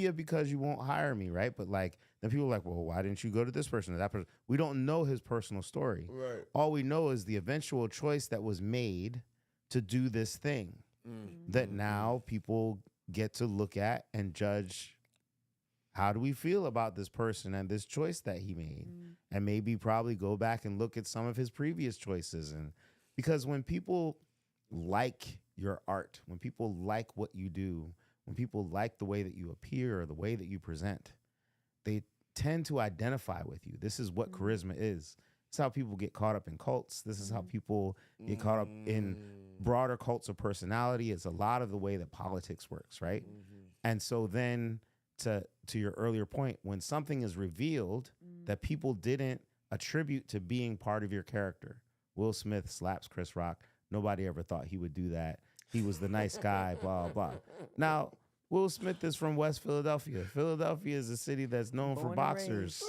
because you won't hire me, right? But like then people are like, well, why didn't you go to this person or that person? We don't know his personal story. Right. All we know is the eventual choice that was made to do this thing that now people get to look at and judge. How do we feel about this person and this choice that he made? And maybe probably go back and look at some of his previous choices. And because when people like your art, when people like what you do, when people like the way that you appear or the way that you present, they tend to identify with you. This is what charisma is. It's how people get caught up in cults. This is how people get caught up in broader cults of personality. It's a lot of the way that politics works, right? And so then to your earlier point, when something is revealed that people didn't attribute to being part of your character, Will Smith slaps Chris Rock. Nobody ever thought he would do that. He was the nice guy, blah, blah. Now, Will Smith is from West Philadelphia. Philadelphia is a city that's known for boxers.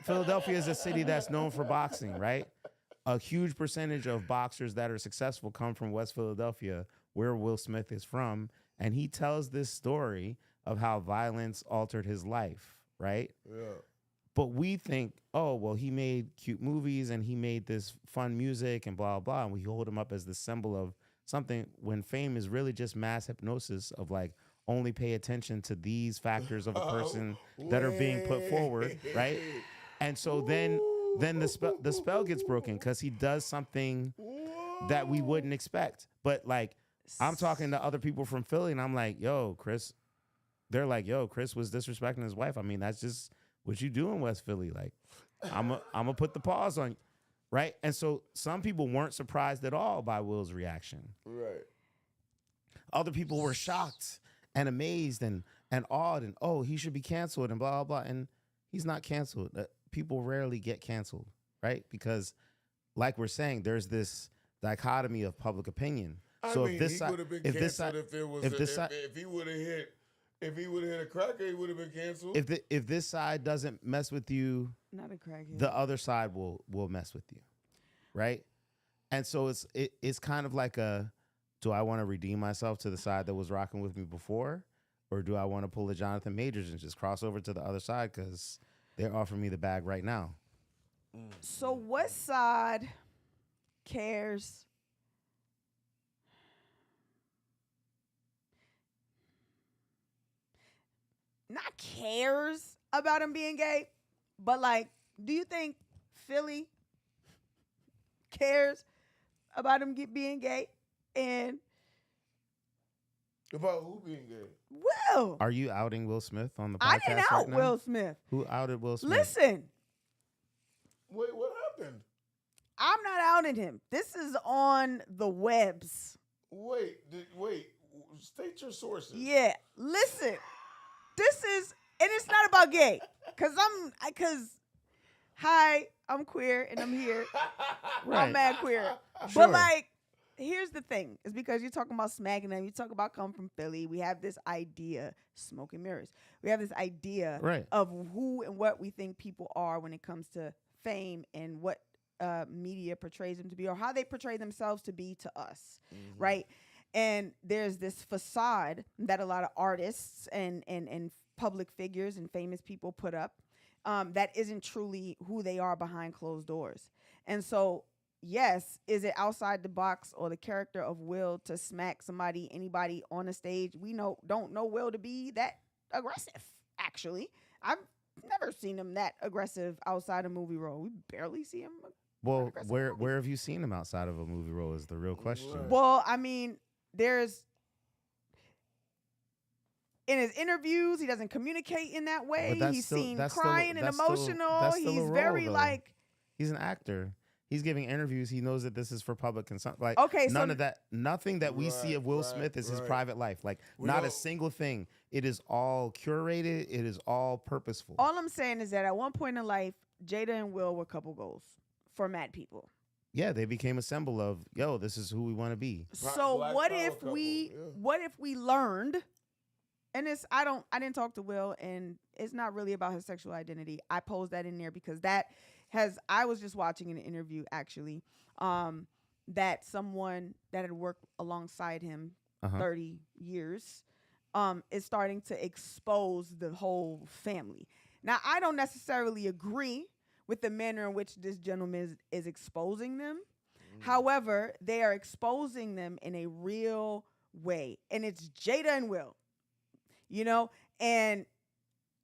Philadelphia is a city that's known for boxing, right? A huge percentage of boxers that are successful come from West Philadelphia, where Will Smith is from. And he tells this story of how violence altered his life, right? Yeah. But we think, oh, well, he made cute movies and he made this fun music and blah, blah. And we hold him up as the symbol of something when fame is really just mass hypnosis of like, only pay attention to these factors of a person that are being put forward, right? And so then the spell gets broken because he does something that we wouldn't expect. But like, I'm talking to other people from Philly and I'm like, yo, Chris, they're like, yo, Chris was disrespecting his wife. I mean, that's just what you do in West Philly. Like, I'm gonna put the pause on you, right? And so some people weren't surprised at all by Will's reaction. Right. Other people were shocked and amazed and awed and, oh, he should be canceled and blah, blah, blah. And he's not canceled. People rarely get canceled, right? Because like we're saying, there's this dichotomy of public opinion. So I mean, he would have been canceled if he would have hit a cracker, he would have been canceled. If this side doesn't mess with you, not a crackhead, the other side will mess with you, right? And so it's kind of like do I want to redeem myself to the side that was rocking with me before, or do I want to pull a Jonathan Majors and just cross over to the other side because they're offering me the bag right now? So what side cares? Not cares about him being gay, but like, do you think Philly cares about him being gay? And about who being gay? Will. Are you outing Will Smith on the podcast? I didn't out right now? Will Smith. Who outed Will Smith? Listen. Wait, what happened? I'm not outing him. This is on the webs. Wait. State your sources. Yeah. Listen. This is And it's not about gay, cause hi, I'm queer and I'm here. Right. I'm mad queer. Sure. But like, here's the thing: is because you're talking about smacking them. You talk about come from Philly. We have this idea, smoke and mirrors. We have this idea Right. of who and what we think people are when it comes to fame and what media portrays them to be or how they portray themselves to be to us, right? And there's this facade that a lot of artists and public figures and famous people put up that isn't truly who they are behind closed doors. And so, yes, is it outside the box or the character of Will to smack anybody on a stage? We don't know Will to be that aggressive, actually. I've never seen him that aggressive outside a movie role. We barely see him. Well, where have you seen him outside of a movie role is the real question. Right. Well, I mean, there's in his interviews, he doesn't communicate in that way. He's seen crying and emotional. He's very like he's an actor. He's giving interviews. He knows that this is for public consumption. Like okay, none of that, nothing that we see of Will Smith is his private life. Like not a single thing. It is all curated. It is all purposeful. All I'm saying is that at one point in life, Jada and Will were couple goals for mad people. Yeah, they became a symbol of, yo, this is who we want to be. So what if we learned, and it's I didn't talk to Will, and it's not really about his sexual identity. I posed that in there because I was just watching an interview actually, that someone that had worked alongside him 30 years is starting to expose the whole family. Now, I don't necessarily agree with the manner in which this gentleman is exposing them. However, they are exposing them in a real way. And it's Jada and Will, and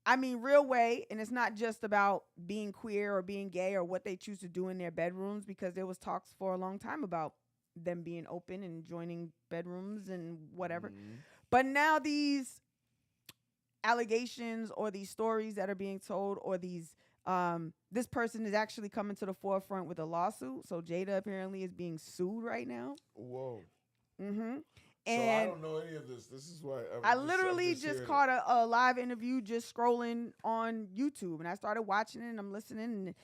I mean, real way. And it's not just about being queer or being gay or what they choose to do in their bedrooms, because there was talks for a long time about them being open and joining bedrooms and whatever. But now these allegations or these stories that are being told or these this person is actually coming to the forefront with a lawsuit. So Jada apparently is being sued right now. Whoa. And so I don't know any of this. This is why I literally just caught a live interview just scrolling on YouTube, and I started watching it and I'm listening, and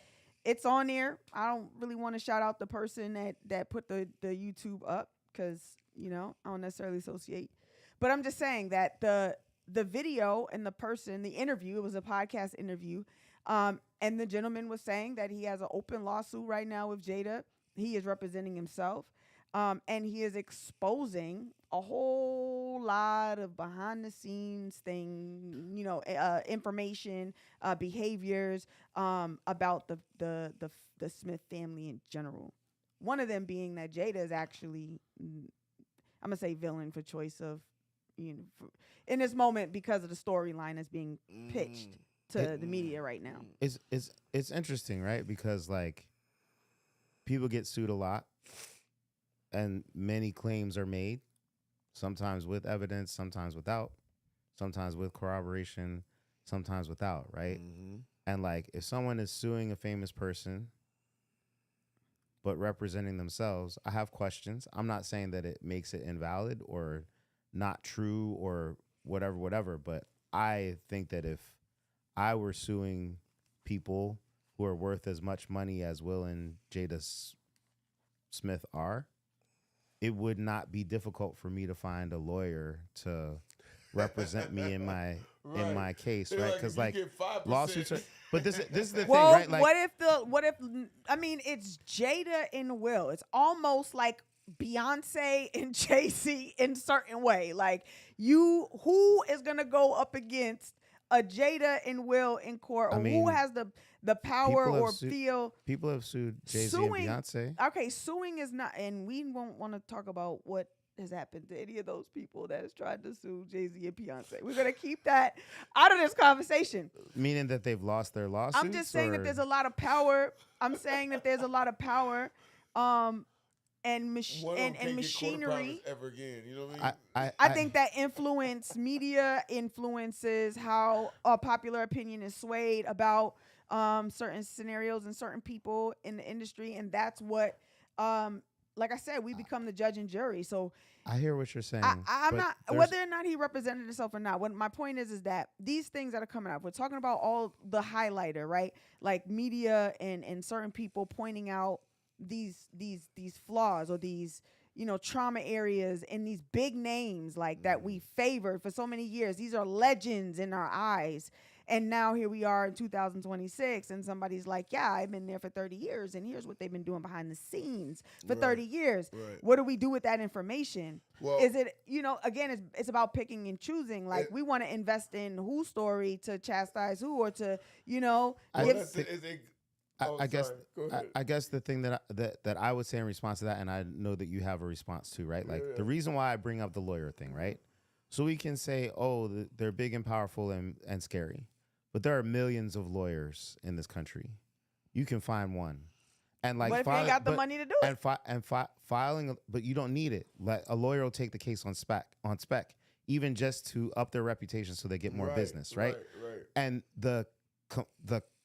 it's on there. I don't really want to shout out the person that put the YouTube up because, I don't necessarily associate. But I'm just saying that the video and the interview, it was a podcast interview. And the gentleman was saying that he has an open lawsuit right now with Jada. He is representing himself. And he is exposing a whole lot of behind the scenes information, behaviors, about the Smith family in general. One of them being that Jada is actually, I'm going to say villain for choice of, in this moment because of the storyline that's being pitched to the media right now. It's interesting, right? Because like people get sued a lot and many claims are made, sometimes with evidence, sometimes without, sometimes with corroboration, sometimes without, right? And like if someone is suing a famous person but representing themselves, I have questions. I'm not saying that it makes it invalid or not true or whatever, but I think that if I were suing people who are worth as much money as Will and Jada Smith are, it would not be difficult for me to find a lawyer to represent me in my case, right? Because like lawsuits are. But this is the thing, right? Like, what if I mean it's Jada and Will. It's almost like Beyonce and Jay-Z in a certain way. Like who is gonna go up against a Jada and Will in court, or who has the power or feel? People have sued Jay-Z and Beyonce. Okay, suing is not, and we won't want to talk about what has happened to any of those people that has tried to sue Jay-Z and Beyonce. We're gonna keep that out of this conversation. Meaning that they've lost their lawsuits? I'm just saying that there's a lot of power. I'm saying that there's a lot of power, and machinery. Ever again, you know what I mean? I think that media influences how popular opinion is swayed about certain scenarios and certain people in the industry, and that's what like I said, we become the judge and jury. So I hear what you're saying. I'm but not whether or not he represented himself or not. What my point is that these things that are coming up, we're talking about all the highlighter, right? Like media and certain people pointing out these flaws or these trauma areas and these big names like that we favored for so many years. These are legends in our eyes. And now here we are in 2026 and somebody's like, yeah, I've been there for 30 years and here's what they've been doing behind the scenes for 30 years. Right. What do we do with that information? Well, is it, again, it's about picking and choosing. Like we want to invest in whose story to chastise who or to, I guess the thing that I would say in response to that, and I know that you have a response to, right? Like the reason why I bring up the lawyer thing, right? So we can say, oh, they're big and powerful and scary. But there are millions of lawyers in this country. You can find one. And like, what if you ain't got the money to do it? Filing, but you don't need it. Like a lawyer will take the case on spec, even just to up their reputation so they get more business, right? Right. And the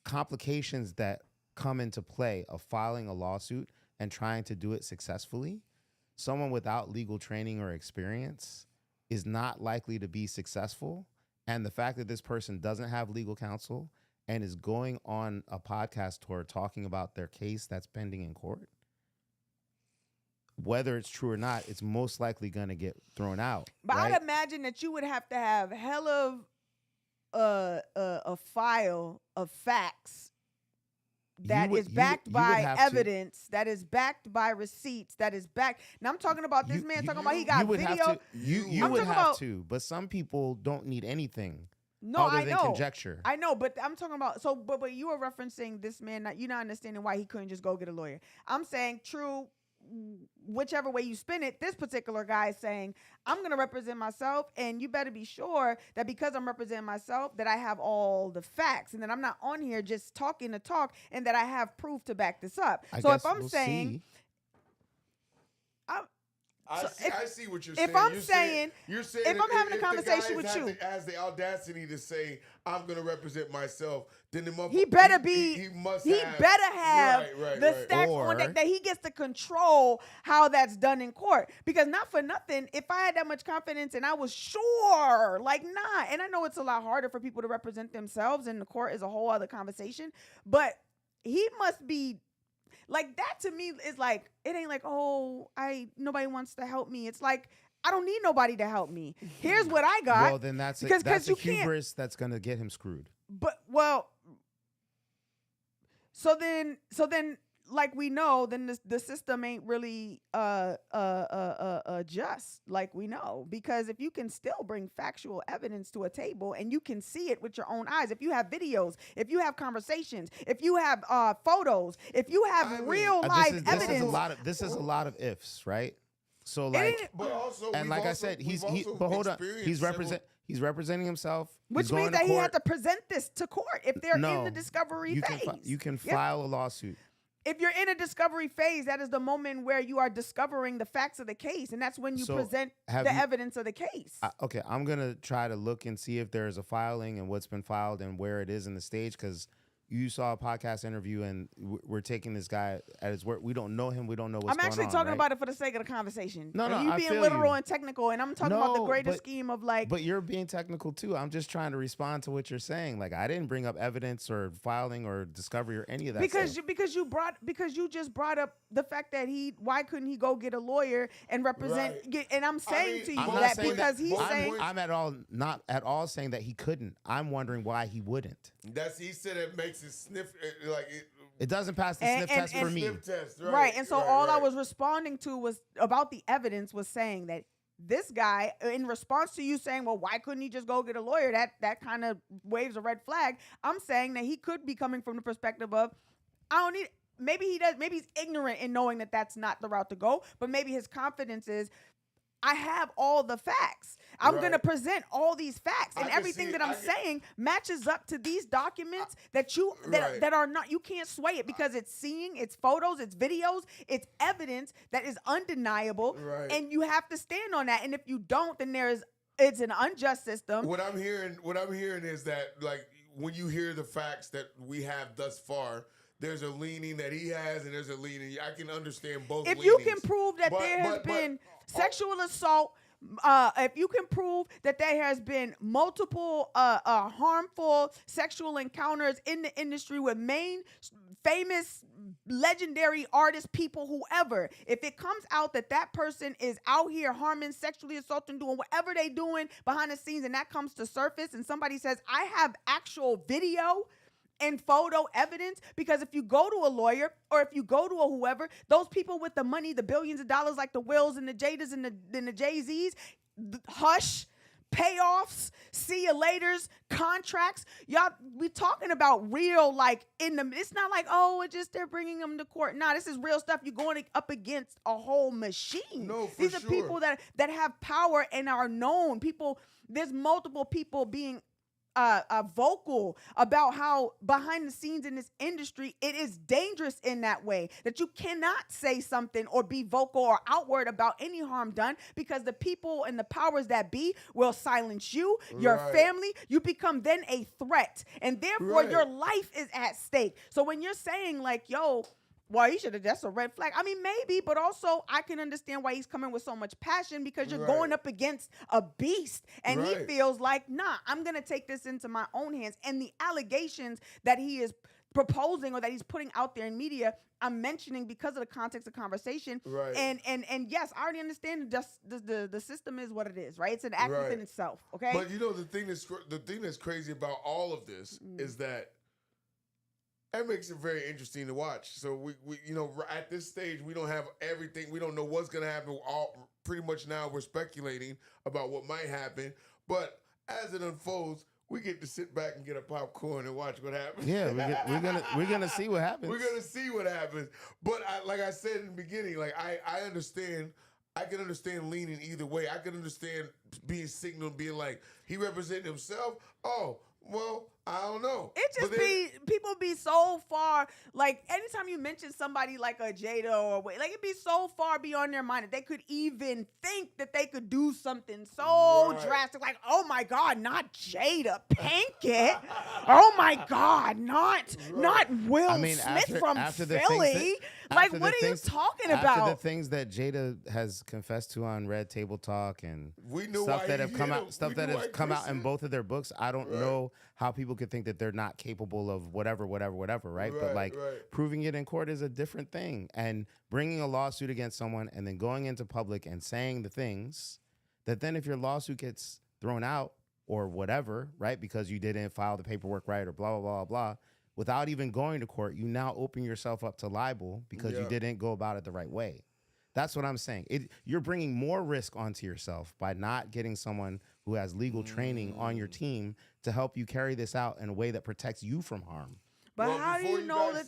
complications that come into play of filing a lawsuit and trying to do it successfully, someone without legal training or experience is not likely to be successful. And the fact that this person doesn't have legal counsel and is going on a podcast tour talking about their case that's pending in court, whether it's true or not, it's most likely going to get thrown out. But right? I'd imagine that you would have to have hell of a file of facts that is backed by evidence, that is backed by receipts, that is backed. Now I'm talking about this man talking about he got video. You would have to, but some people don't need anything. No, other than conjecture. I know, but I'm talking about but you were referencing this man. You're not understanding why he couldn't just go get a lawyer. I'm saying true. Whichever way you spin it, this particular guy is saying, I'm going to represent myself, and you better be sure that because I'm representing myself, that I have all the facts, and that I'm not on here just talking to talk, and that I have proof to back this up. I see what you're saying. If I'm saying, if I'm having a conversation with you, has the audacity to say, I'm going to represent myself, then the motherfucker, he better be, he better have the stacks on that he gets to control how that's done in court. Because not for nothing, if I had that much confidence and I was sure, and I know it's a lot harder for people to represent themselves, and the court is a whole other conversation, but he must be. Like that to me is like, it ain't like, oh, nobody wants to help me. It's like, I don't need nobody to help me. Here's what I got. Well, then that's a hubris that's going to get him screwed. But so then like we know, then the system ain't really just, like we know, because if you can still bring factual evidence to a table and you can see it with your own eyes, if you have videos, if you have conversations, if you have photos, if you have real live evidence, this is a lot of ifs, right? So like, but also, and like I said, but hold on, he's representing himself, which means that he had to present this to court if they're in the discovery phase. You can file a lawsuit. If you're in a discovery phase, that is the moment where you are discovering the facts of the case, and that's when you present the evidence of the case. Okay, I'm going to try to look and see if there's a filing and what's been filed and where it is in the stage, because you saw a podcast interview and we're taking this guy at his word. We don't know him. We don't know what's going on. I'm actually talking about it for the sake of the conversation. No, you being literal and technical, and I'm talking about the greater scheme of like. But you're being technical too. I'm just trying to respond to what you're saying. Like I didn't bring up evidence or filing or discovery or any of that. Because you just brought up the fact that why couldn't he go get a lawyer and represent? And I'm saying to you that because he's saying I'm not at all saying that he couldn't. I'm wondering why he wouldn't. He said it makes it sniff like it. It doesn't pass the sniff test for me. Sniff test, right. And so I was responding to was about the evidence was saying that this guy, in response to you saying, well, why couldn't he just go get a lawyer? That kind of waves a red flag. I'm saying that he could be coming from the perspective of, I don't need. Maybe he does. Maybe he's ignorant in knowing that that's not the route to go. But maybe his confidence is, I have all the facts. I'm going to present all these facts, and everything that I'm saying matches up to these documents that are not. You can't sway it because it's it's photos, it's videos, it's evidence that is undeniable, and you have to stand on that. And if you don't, then it's an unjust system. What I'm hearing is that like when you hear the facts that we have thus far, there's a leaning that he has and there's a leaning. I can understand both. If you can leanings. prove that there has been sexual assault, if you can prove that there has been multiple harmful sexual encounters in the industry with famous, legendary artists, people, whoever, if it comes out that that person is out here harming, sexually assaulting, doing whatever they doing behind the scenes, and that comes to surface, and somebody says, I have actual video and photo evidence, because if you go to a lawyer or if you go to a whoever, those people with the money, the billions of dollars, like the Wills and the Jadas and the Jay-Z's, hush, payoffs, see you laters, contracts. Y'all, we talking about real, like, it's not like, oh, it's just they're bringing them to court. Nah, this is real stuff. You're going up against a whole machine. No, for These are sure. people that have power and are known. There's multiple people being vocal about how behind the scenes in this industry, it is dangerous in that way, that you cannot say something or be vocal or outward about any harm done, because the people and the powers that be will silence you, your family. You become then a threat, and therefore your life is at stake. So when you're saying like, yo, well, he should have, that's a red flag. I mean, maybe, but also I can understand why he's coming with so much passion, because you're going up against a beast, and he feels like, nah, I'm going to take this into my own hands. And the allegations that he is proposing or that he's putting out there in media, I'm mentioning because of the context of conversation. And yes, I already understand the system is what it is, right? It's an act within itself, okay? But you know, the thing that's crazy about all of this is that makes it very interesting to watch. So we you know, at this stage, we don't have everything. We don't know what's going to happen. Pretty much now we're speculating about what might happen. But as it unfolds, we get to sit back and get a popcorn and watch what happens. Yeah, we're gonna see what happens. We're gonna see what happens. But like I said in the beginning, like I understand. I can understand leaning either way. I can understand being signaled, being like, he represented himself. Oh, well, I don't know. It just people be so far, like, anytime you mention somebody like a Jada or like, it'd be so far beyond their mind that they could even think that they could do something so drastic, like, oh my God, not Jada Pinkett. Oh my God, not Will Smith from Philly. Like, what are you talking about? After the things that Jada has confessed to on Red Table Talk and stuff that have come out in both of their books, I don't know how people could think that they're not capable of whatever, right? But like proving it in court is a different thing. And bringing a lawsuit against someone and then going into public and saying the things that then if your lawsuit gets thrown out or whatever, right, because you didn't file the paperwork right or blah, blah, blah, blah, without even going to court, you now open yourself up to libel because you didn't go about it the right way. That's what I'm saying. You're bringing more risk onto yourself by not getting someone who has legal training on your team to help you carry this out in a way that protects you from harm. But how do you know that?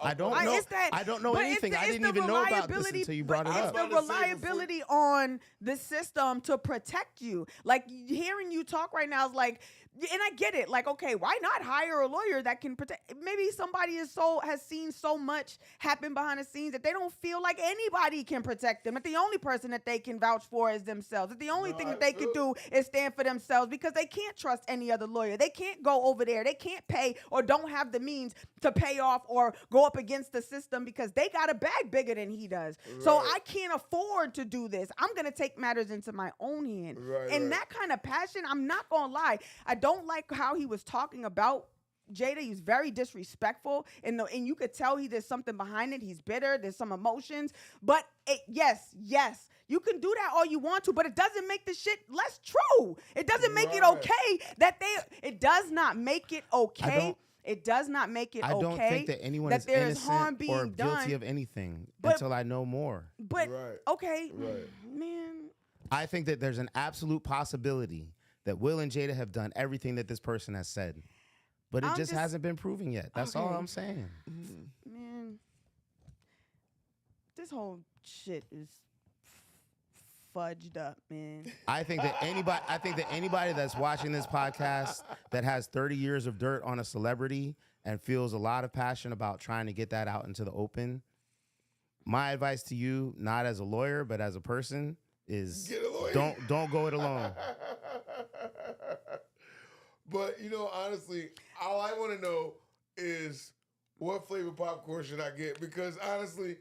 I don't know. I don't know anything. I didn't even know about this until you brought it up. It's the reliability on the system to protect you. Like, hearing you talk right now is like, and I get it. Like, okay, why not hire a lawyer that can protect? Maybe somebody has seen so much happen behind the scenes that they don't feel like anybody can protect them. That the only person that they can vouch for is themselves. That the only thing that they can do is stand for themselves, because they can't trust any other lawyer. They can't go over there. They can't pay or don't have the means to pay off or go up against the system because they got a bag bigger than he does. So I can't afford to do this. I'm going to take matters into my own hand. That kind of passion, I'm not going to lie, I don't like how he was talking about Jada. He's very disrespectful, and you could tell there's something behind it. He's bitter. There's some emotions, but yes, you can do that all you want to, but it doesn't make the shit less true. It doesn't make it okay that it does not make it okay. It does not make it okay. I don't think that anyone is innocent or guilty of anything until I know more. But okay, man. I think that there's an absolute possibility that Will and Jada have done everything that this person has said, but it just hasn't been proven yet. That's all I'm saying. Man, this whole shit is fudged up, man. I think that anybody that's watching this podcast that has 30 years of dirt on a celebrity and feels a lot of passion about trying to get that out into the open, my advice to you, not as a lawyer but as a person, is don't go it alone. But, you know, honestly, all I want to know is what flavor popcorn should I get? Because honestly,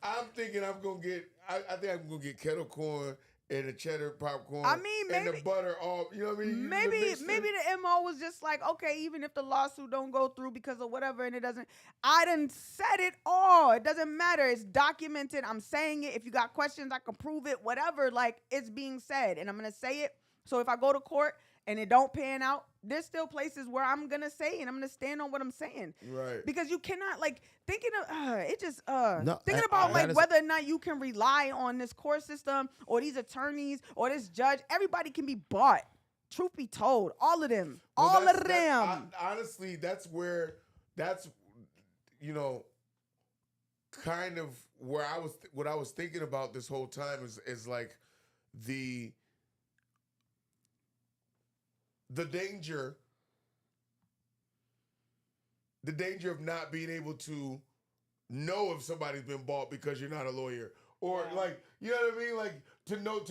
I'm thinking I'm gonna get. I think I'm gonna get kettle corn and the cheddar popcorn. I mean, and the maybe- butter all. You know what I mean? You Maybe mix it. the MO was just like, okay, even if the lawsuit don't go through because of whatever, and it doesn't, I done said it all. It doesn't matter. It's documented. I'm saying it. If you got questions, I can prove it. Whatever, like it's being said, and I'm gonna say it. So if I go to court and it don't pan out, there's still places where I'm gonna say and I'm gonna stand on what I'm saying. Right. Because you cannot like thinking of it just No, thinking I- about that like is- whether or not you can rely on this court system or these attorneys or this judge. Everybody can be bought. Truth be told, all of them, Well, all that's- of that- them. honestly, that's you know, kind of where what I was thinking about this whole time is like the danger of not being able to know if somebody's been bought because you're not a lawyer. Or Yeah. like, you know what I mean? Like to know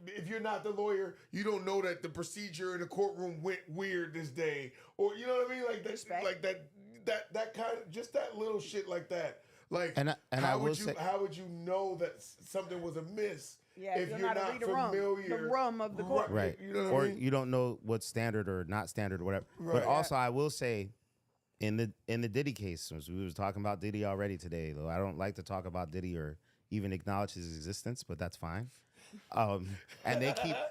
if you're not the lawyer, you don't know that the procedure in the courtroom went weird this day. Or you know what I mean? Like that, Respect. like that kind of just that little shit like that. Like And I how will would you say- how would you know that something was amiss Yeah, if you're you're not not read the room, familiar the room of the court. Right. You know what Or I mean? you don't know what's standard or not standard or whatever. Right. But also, I will say, in the Diddy case, since we was talking about Diddy already today, though I don't like to talk about Diddy or even acknowledge his existence, but that's fine. And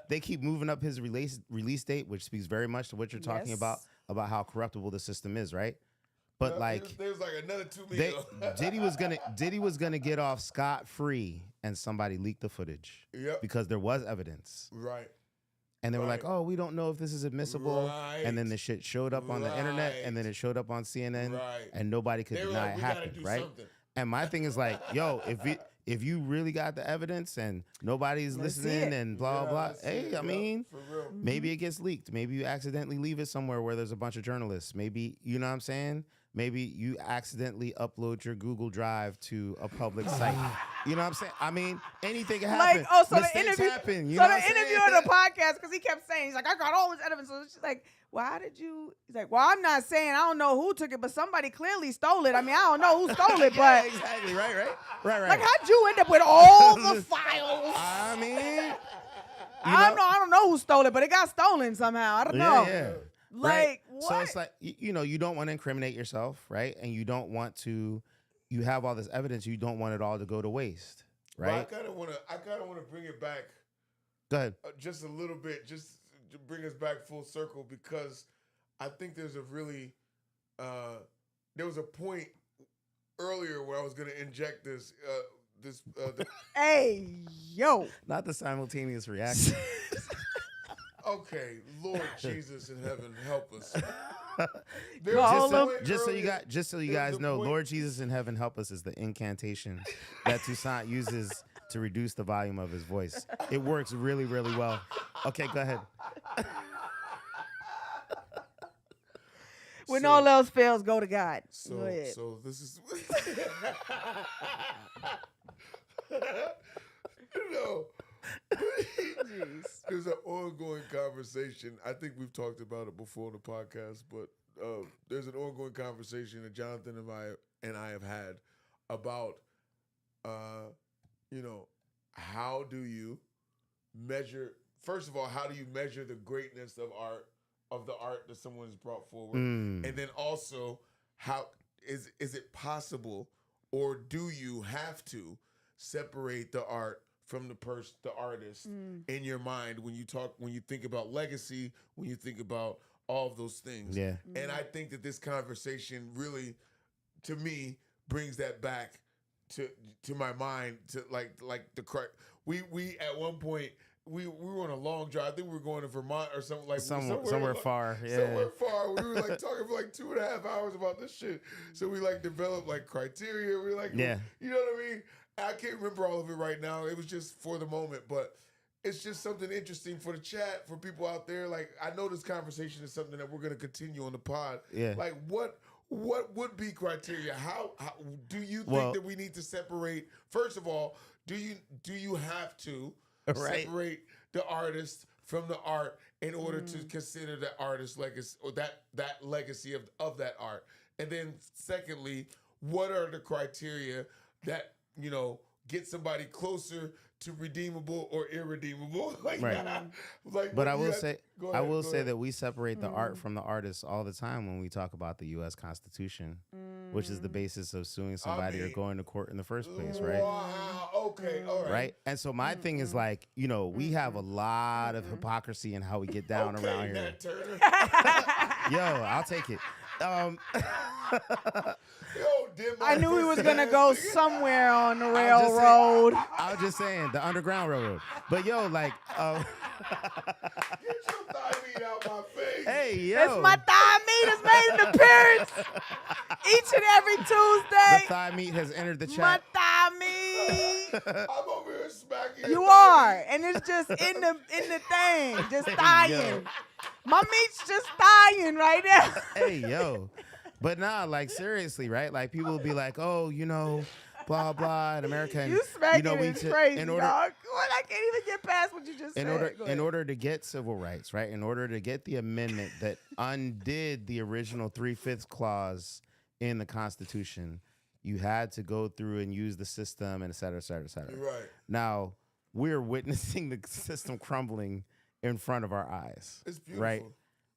they keep moving up his release date, which speaks very much to what you're talking Yes. about how corruptible the system is, right? But like there's like another 2 million. Diddy was gonna get off scot-free, and somebody leaked the footage Yep. because there was evidence. Right. And they were like, Right. "Oh, we don't know if this is admissible." And then Right. the shit showed up on the internet, and then Right. it showed up on CNN, Right. and nobody could They were deny like, it we gotta happened, do right? something. And my thing is like, yo, if you really got the evidence and nobody's Let's see listening it. and blah Yeah, blah, let's see hey, it, I yeah, mean, for real. maybe it gets leaked. Maybe you accidentally leave it somewhere where there's a bunch of journalists. Maybe, you know what I'm saying? Maybe you accidentally upload your Google Drive to a public site. You know what I'm saying? I mean, anything can happen. Like, oh, so the Mistakes interview, happen. You so know the what I'm interview saying? on the podcast, because he kept saying, he's like, I got all this evidence. So she's like, well, how did you? He's like, well, I'm not saying I don't know who took it, but somebody clearly stole it. I mean, I don't know who stole it, Yeah, but exactly. Right. like, how'd you end up with all the files? I mean, I don't know who stole it, but it got stolen somehow. I don't know. yeah. Like, Right. what? So it's like you don't want to incriminate yourself, right? And you don't want to. You have all this evidence. You don't want it all to go to waste, Well, right? I kind of want to bring it back Go ahead. just a little bit, just to bring us back full circle, because I think there's a really there was a point earlier where I was going to inject this Hey, yo. Not the simultaneous reaction. okay, Lord Jesus in heaven, help us. Go all a up. point just so you earlier- there's guys a know, point- Lord Jesus in heaven help us is the incantation that Toussaint uses to reduce the volume of his voice. It works really, really well. Okay, go ahead. When So- all else fails, go to God. Go So, ahead. so this is no. There's an ongoing conversation. I think we've talked about it before on the podcast, but there's an ongoing conversation that Jonathan and I have had about, how do you measure? First of all, how do you measure the greatness of the art that someone has brought forward, Mm. and then also how is it possible, or do you have to separate the art from the artist in your mind when you think about legacy, when you think about all of those things? Yeah. And I think that this conversation really, to me, brings that back to my mind, to like the we at one point we were on a long drive. I think we were going to Vermont or something, like Somewhere far. Yeah. somewhere far. We were like talking for like 2.5 hours about this shit. So we like developed like criteria. We like, Yeah. you know what I mean? I can't remember all of it right now. It was just for the moment, but it's just something interesting for the chat, for people out there. Like, I know this conversation is something that we're going to continue on the pod. Yeah. Like, what would be criteria? How do you think Well- that we need to separate? First of all, do you have to Right. separate the artist from the art in order to consider the artist legacy, or that legacy of that art? And then secondly, what are the criteria that, get somebody closer to redeemable or irredeemable? Right. Like, But I you will have- say, go I ahead, will go say ahead. that we separate the art from the artist all the time when we talk about the U.S. Constitution, which is the basis of suing somebody or mean, going to court in the first place, right? Wow. Okay. All right. Right. And so my thing is like, we have a lot of hypocrisy in how we get down Okay, around here. Nat Turner. Yo, I'll take it. Yo, did my I knew he was pussy gonna ass go nigga. somewhere on the I'm just saying- railroad. I was just saying the Underground Railroad. But yo, like, Get your thigh meat out my face. hey, yo. That's my thigh meat has made an appearance each and every The Tuesday. thigh meat has entered the My chat. thigh meat. I'm over here smacking You your are, thigh and it's just in the thing, just Yo. dying. My meat's just dying right now. Hey, yo. But nah, like, seriously, right? Like, people will be like, oh, blah, blah, in America. And, You smacking we is should- crazy, in order, dog. What, I can't even get past what you just in said. order Go in ahead. order to get civil rights, right? In order to get the amendment that undid the original 3/5 clause in the Constitution, you had to go through and use the system and et cetera, et cetera, et cetera. You're right. Now, we're witnessing the system crumbling in front of our eyes. It's beautiful. Right?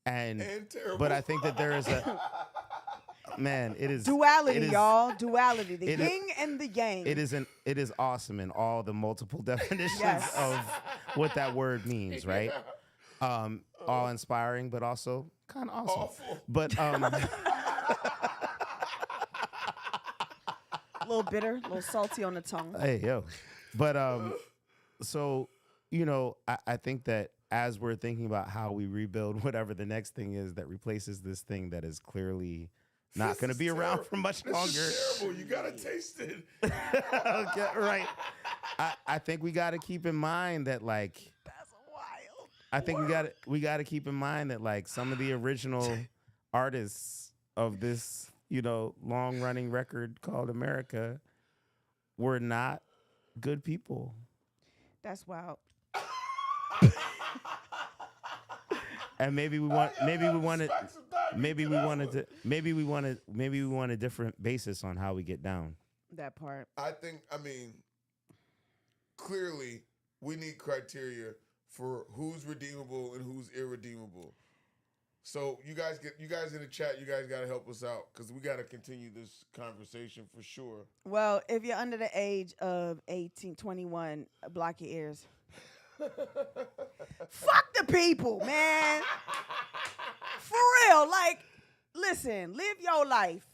And terrible. but I think that there is a man, it is Duality, it is- y'all. Duality. The it is- yin and the yang. It is awesome in all the multiple definitions Yes. of what that word means, right? All inspiring, but also kind of awesome. Awful. But A little bitter, a little salty on the tongue. hey yo, but so I think that as we're thinking about how we rebuild whatever the next thing is that replaces this thing that is clearly not This going to is be around terrible. for much This longer. is terrible. You gotta taste it. Okay, right. I think we got to keep in mind that like That's wild. I think we got to keep in mind that like some of the original artists of this, long running record called America were not good people. That's wild. And maybe we want a different basis on how we get down. That part. I mean, clearly we need criteria for who's redeemable and who's irredeemable. So you guys in the chat, you guys got to help us out because we got to continue this conversation for sure. Well, if you're under the age of 18, 21, block your ears. Fuck the people, man. For real. Like, listen, live your life.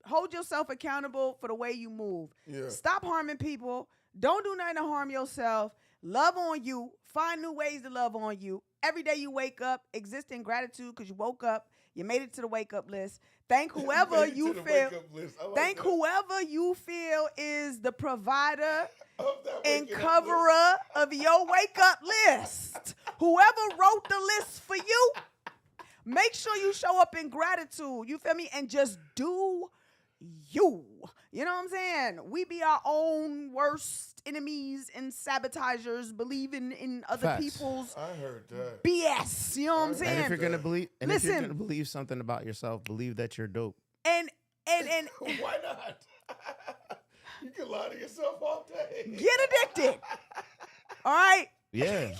Hold yourself accountable for the way you move. Yeah. Stop harming people. Don't do nothing to harm yourself. Love on you. Find new ways to love on you. Every day you wake up, exist in gratitude because you woke up. You made it to the wake up list. Thank whoever Made it you to the feel. wake-up list. I like Thank that. whoever you feel is the provider Of that and waking up coverer of your wake up list. Whoever wrote the list for you, make sure you show up in gratitude. You feel me? And just do you. You know what I'm saying? We be our own worst enemies and sabotagers, believing in other Facts. people's I heard that. BS. You know what I'm And saying? And if you're gonna believe, if you're Listen. gonna believe something about yourself, believe that you're dope. and Why not? You can lie to yourself all day. get addicted. All right? Yeah,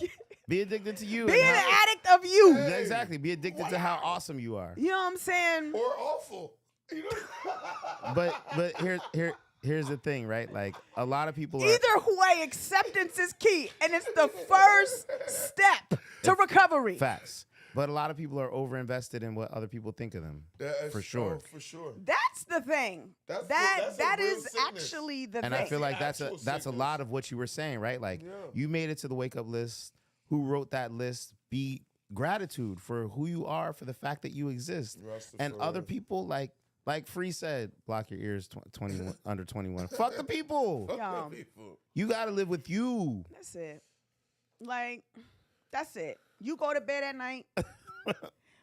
be addicted to you. Be and an how- addict of you. Hey. Exactly. Be addicted to how awesome you are. You know what I'm saying? Or awful. You know? But here's the thing, right? Like a lot of people are Either way, acceptance is key, and it's the first step to recovery. facts. But a lot of people are overinvested in what other people think of them. That's For sure. For sure. That's the thing. That's That a real is sickness. actually the And thing. I feel like that's Actual a sickness. lot of what you were saying, right? Like Yeah. you made it to the wake up list. Who wrote that list? Be gratitude for who you are, for the fact that you exist. And other Rastafari. people like Phree said, block your ears 21 under 21. Fuck the people. Fuck Yo. the people. You got to live with you. That's it. Like, that's it. You go to bed at night.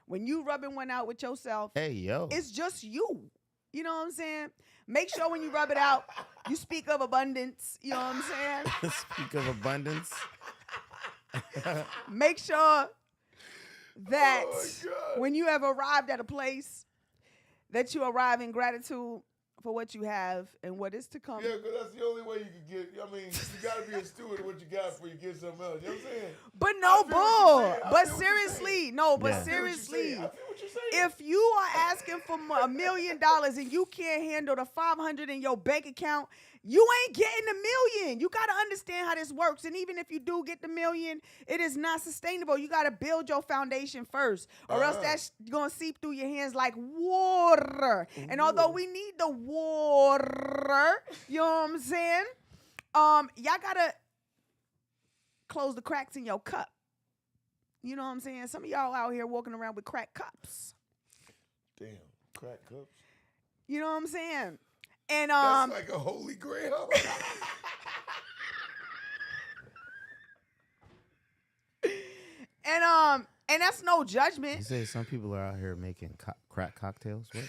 When you rubbing one out with yourself, Hey, yo. it's just you. You know what I'm saying? Make sure when you rub it out, you speak of abundance. You know what I'm saying? Speak of abundance. Make sure that Oh my God. when you have arrived at a place that you arrive in gratitude for what you have and what is to come. Yeah, because that's the only way you can get. I mean, you got to be a steward of what you got before you get something else. You know what I'm saying? But I no feel what you're saying. bull. I But feel what you're seriously, saying. no. But Yeah. I feel what you're seriously, saying. I feel what you're saying. if you are asking for $1 million and you can't handle the 500 in your bank account, you ain't getting the million. You got to understand how this works. And even if you do get the million, it is not sustainable. You got to build your foundation first, or else that's going to seep through your hands like water. And although we need the water, you know what I'm saying? Y'all got to close the cracks in your cup. You know what I'm saying? Some of y'all out here walking around with crack cups. Damn, crack cups. You know what I'm saying? And That's like a holy grail. and that's no judgment. You say some people are out here making crack cocktails? What?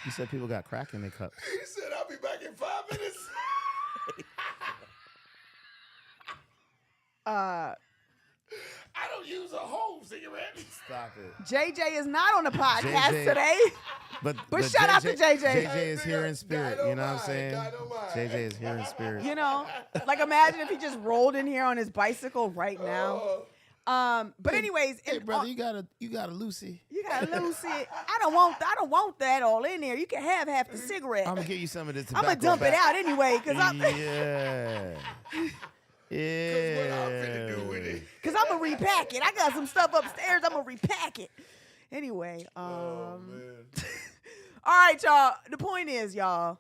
You said people got crack in their cups. He said, I'll be back in 5 minutes. I don't use a whole cigarette. Stop it. JJ is not on the podcast JJ today. But shout out to JJ. JJ is here in spirit. God You know what I'm don't saying? mind, God don't mind. JJ is here in spirit. You know, like imagine if he just rolled in here on his bicycle right now. But anyways, Hey, brother, you got a Lucy. you gotta lose it. I don't want that all in there. You can have half the cigarette. I'm gonna give you some of this I'm tobacco gonna dump it back. out anyway, cause I'm Yeah. What I'm finna do with Yeah. it. cause I'm gonna repack it. I got some stuff upstairs. I'm gonna repack it. Anyway, Oh, man. all right, y'all. The point is, y'all,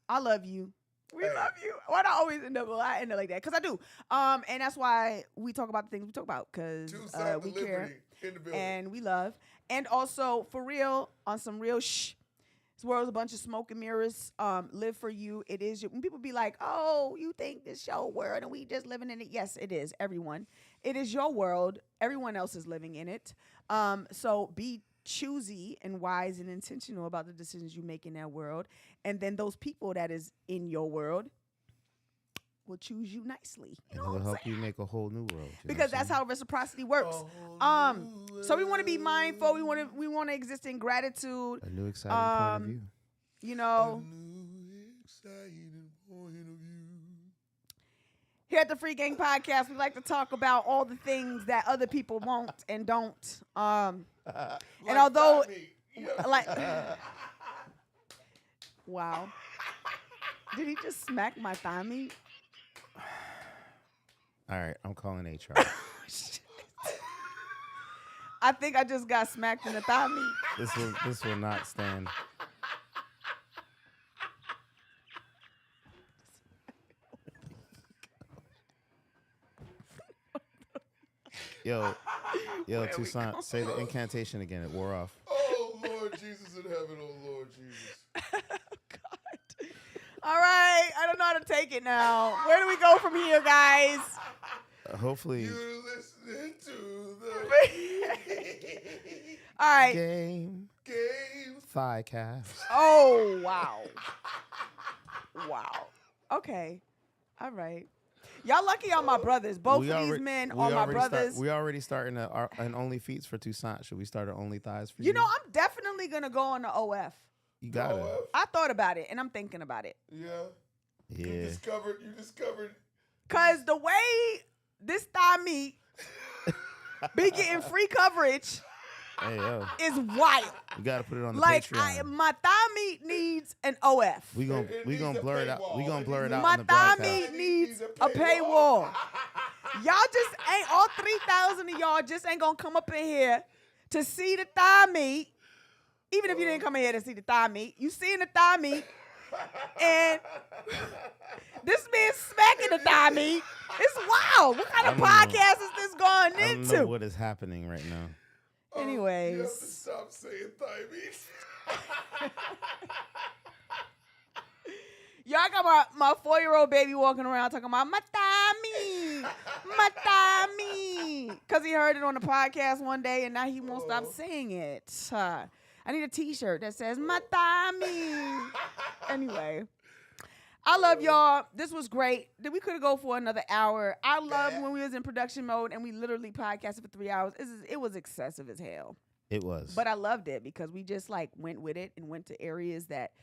I love you. We Hey. love you. Why do I always end up like that? Because I do. And that's why we talk about the things we talk about, because Two sides we of care liberty in the building. and we love. And also, for real, on some real this world's a bunch of smoke and mirrors. Live for you. It is. When people be like, oh, you think this your world and we just living in it. Yes, it is. Everyone. It is your world. Everyone else is living in it. So be choosy and wise and intentional about the decisions you make in that world. And then those people that is in your world will choose you nicely. You And know it'll what I'm help saying? you make a whole new world. Because that's how reciprocity works. So we want to be mindful. We want to exist in gratitude. a new exciting point of view. You know, New exciting point of view. here at the Free Gang Podcast, we like to talk about all the things that other people won't and don't. And although, like, wow, did he just smack my thigh meat? All right, I'm calling HR. I think I just got smacked in the thigh meat. This will not stand. Yo, Toussaint, say the incantation again. It wore off. Oh, Lord Jesus in heaven, oh, Lord Jesus. God. All right, I don't know how to take it now. Where do we go from here, guys? Hopefully, You're listening to the All right. game game. thigh cast. Oh, wow. Wow. Okay. All right. Y'all lucky y'all my brothers. Both of these men are my brothers. We already starting an Only Feats for Toussaint. Should we start an Only Thighs for you? You know, I'm definitely going to go on the OF. You got it. OF? I thought about it, and I'm thinking about it. Yeah. Yeah. You discovered. Because the way this thigh meat be getting free coverage Hey yo, is wild. you got to put it on the Like, Patreon. my thigh meat needs an OF. we gonna It we needs gonna a blur it out. We paywall. gonna blur it out My in the thigh broadcast. meat needs a paywall. Y'all just ain't, all 3,000 of y'all just ain't gonna come up in here to see the thigh meat. Even if you didn't come in here to see the thigh meat, you seeing the thigh meat, and this man smacking the thigh meat. It's wild. What kind of I don't know. podcast is this going I don't know into? what is happening right now. Anyways. You have to stop saying thigh meat. Y'all got my 4-year-old baby walking around talking about my thigh meat, my thigh meat. Because he heard it on the podcast one day and now he won't stop saying it. I need a t-shirt that says my thigh meat. Anyway, I love y'all. This was great. We could go for another hour. I loved when we was in production mode and we literally podcasted for 3 hours. It was excessive as hell. It was. But I loved it because we just like went with it and went to areas that,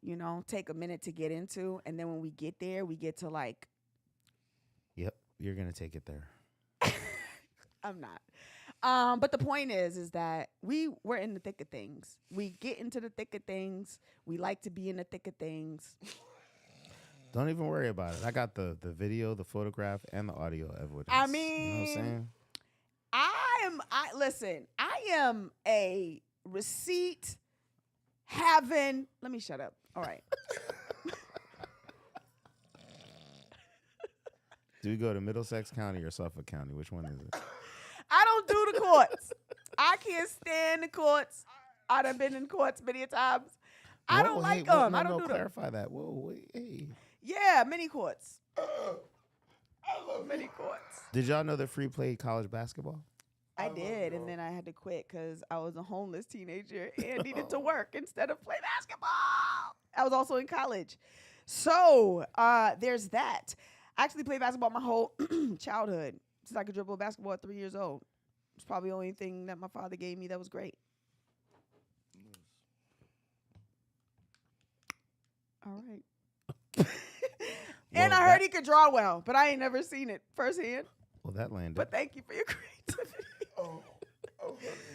you know, take a minute to get into. And then when we get there, we get to like. Yep, you're going to take it there. I'm not. But the point is that we're in the thick of things. We get into the thick of things. We like to be in the thick of things. Don't even worry about it. I got the video, the photograph, and the audio evidence. I mean, you know what I'm saying? Listen, I am a receipt having. Let me shut up. All right. Do we go to Middlesex County or Suffolk County? Which one is it? I don't do the courts. I can't stand the courts. I done been in courts many a times. I don't like them. I don't do them. Clarify that. Whoa, wait, hey. Yeah, many courts. I love Many courts. Did y'all know that Phree played college basketball? I did, and then I had to quit because I was a homeless teenager and needed to work instead of play basketball. I was also in college. So there's that. I actually played basketball my whole childhood since I could dribble a basketball at 3 years old. It's probably the only thing that my father gave me that was great. All right. And I heard he could draw well, but I ain't never seen it firsthand. Well, that landed. But thank you for your creativity. Oh,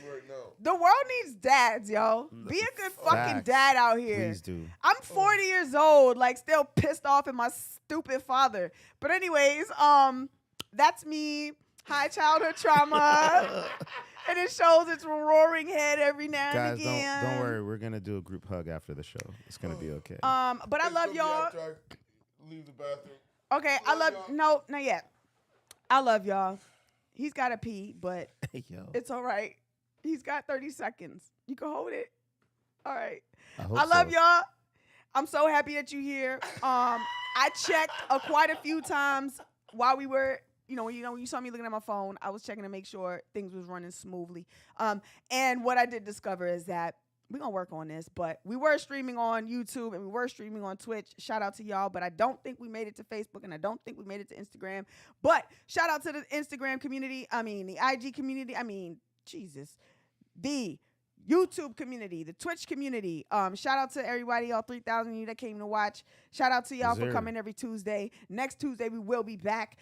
right now. The world needs dads, yo. Be a good fucking dad out here. Please do. I'm 40 years old, like still pissed off at my stupid father. But anyways, that's me. High childhood trauma. And it shows its roaring head every now and again. Guys, don't worry. We're gonna do a group hug after the show. It's gonna be okay. But I love y'all. After I leave the bathroom. Okay, I love no, not yet. I love y'all. He's gotta pee, but Yo. it's all right. He's got 30 seconds. You can hold it. All right. I love y'all. I'm so happy that you're here. I checked quite a few times while we were, you saw me looking at my phone. I was checking to make sure things was running smoothly. And what I did discover is that we're going to work on this, but we were streaming on YouTube and we were streaming on Twitch. Shout out to y'all, but I don't think we made it to Facebook and I don't think we made it to Instagram. But shout out to the Instagram community. The IG community. Jesus. The YouTube community, the Twitch community. Shout out to everybody, all 3,000 of you that came to watch. Shout out to y'all for coming every Tuesday. Next Tuesday, we will be back.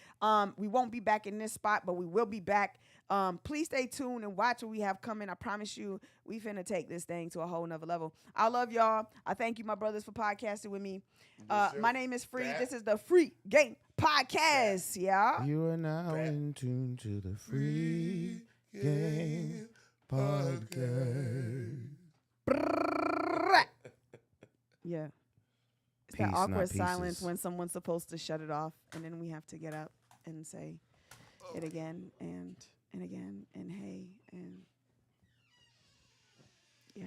We won't be back in this spot, but we will be back. Please stay tuned and watch what we have coming. I promise you, we finna take this thing to a whole nother level. I love y'all. I thank you, my brothers, for podcasting with me. My name is Phree. This is the Phree Game Podcast, yeah. You are now in tune to the Phree Game Podcast. Yeah. It's Peace, that awkward not silence pieces. when someone's supposed to shut it off, and then we have to get up and say it again and again and hey and yeah.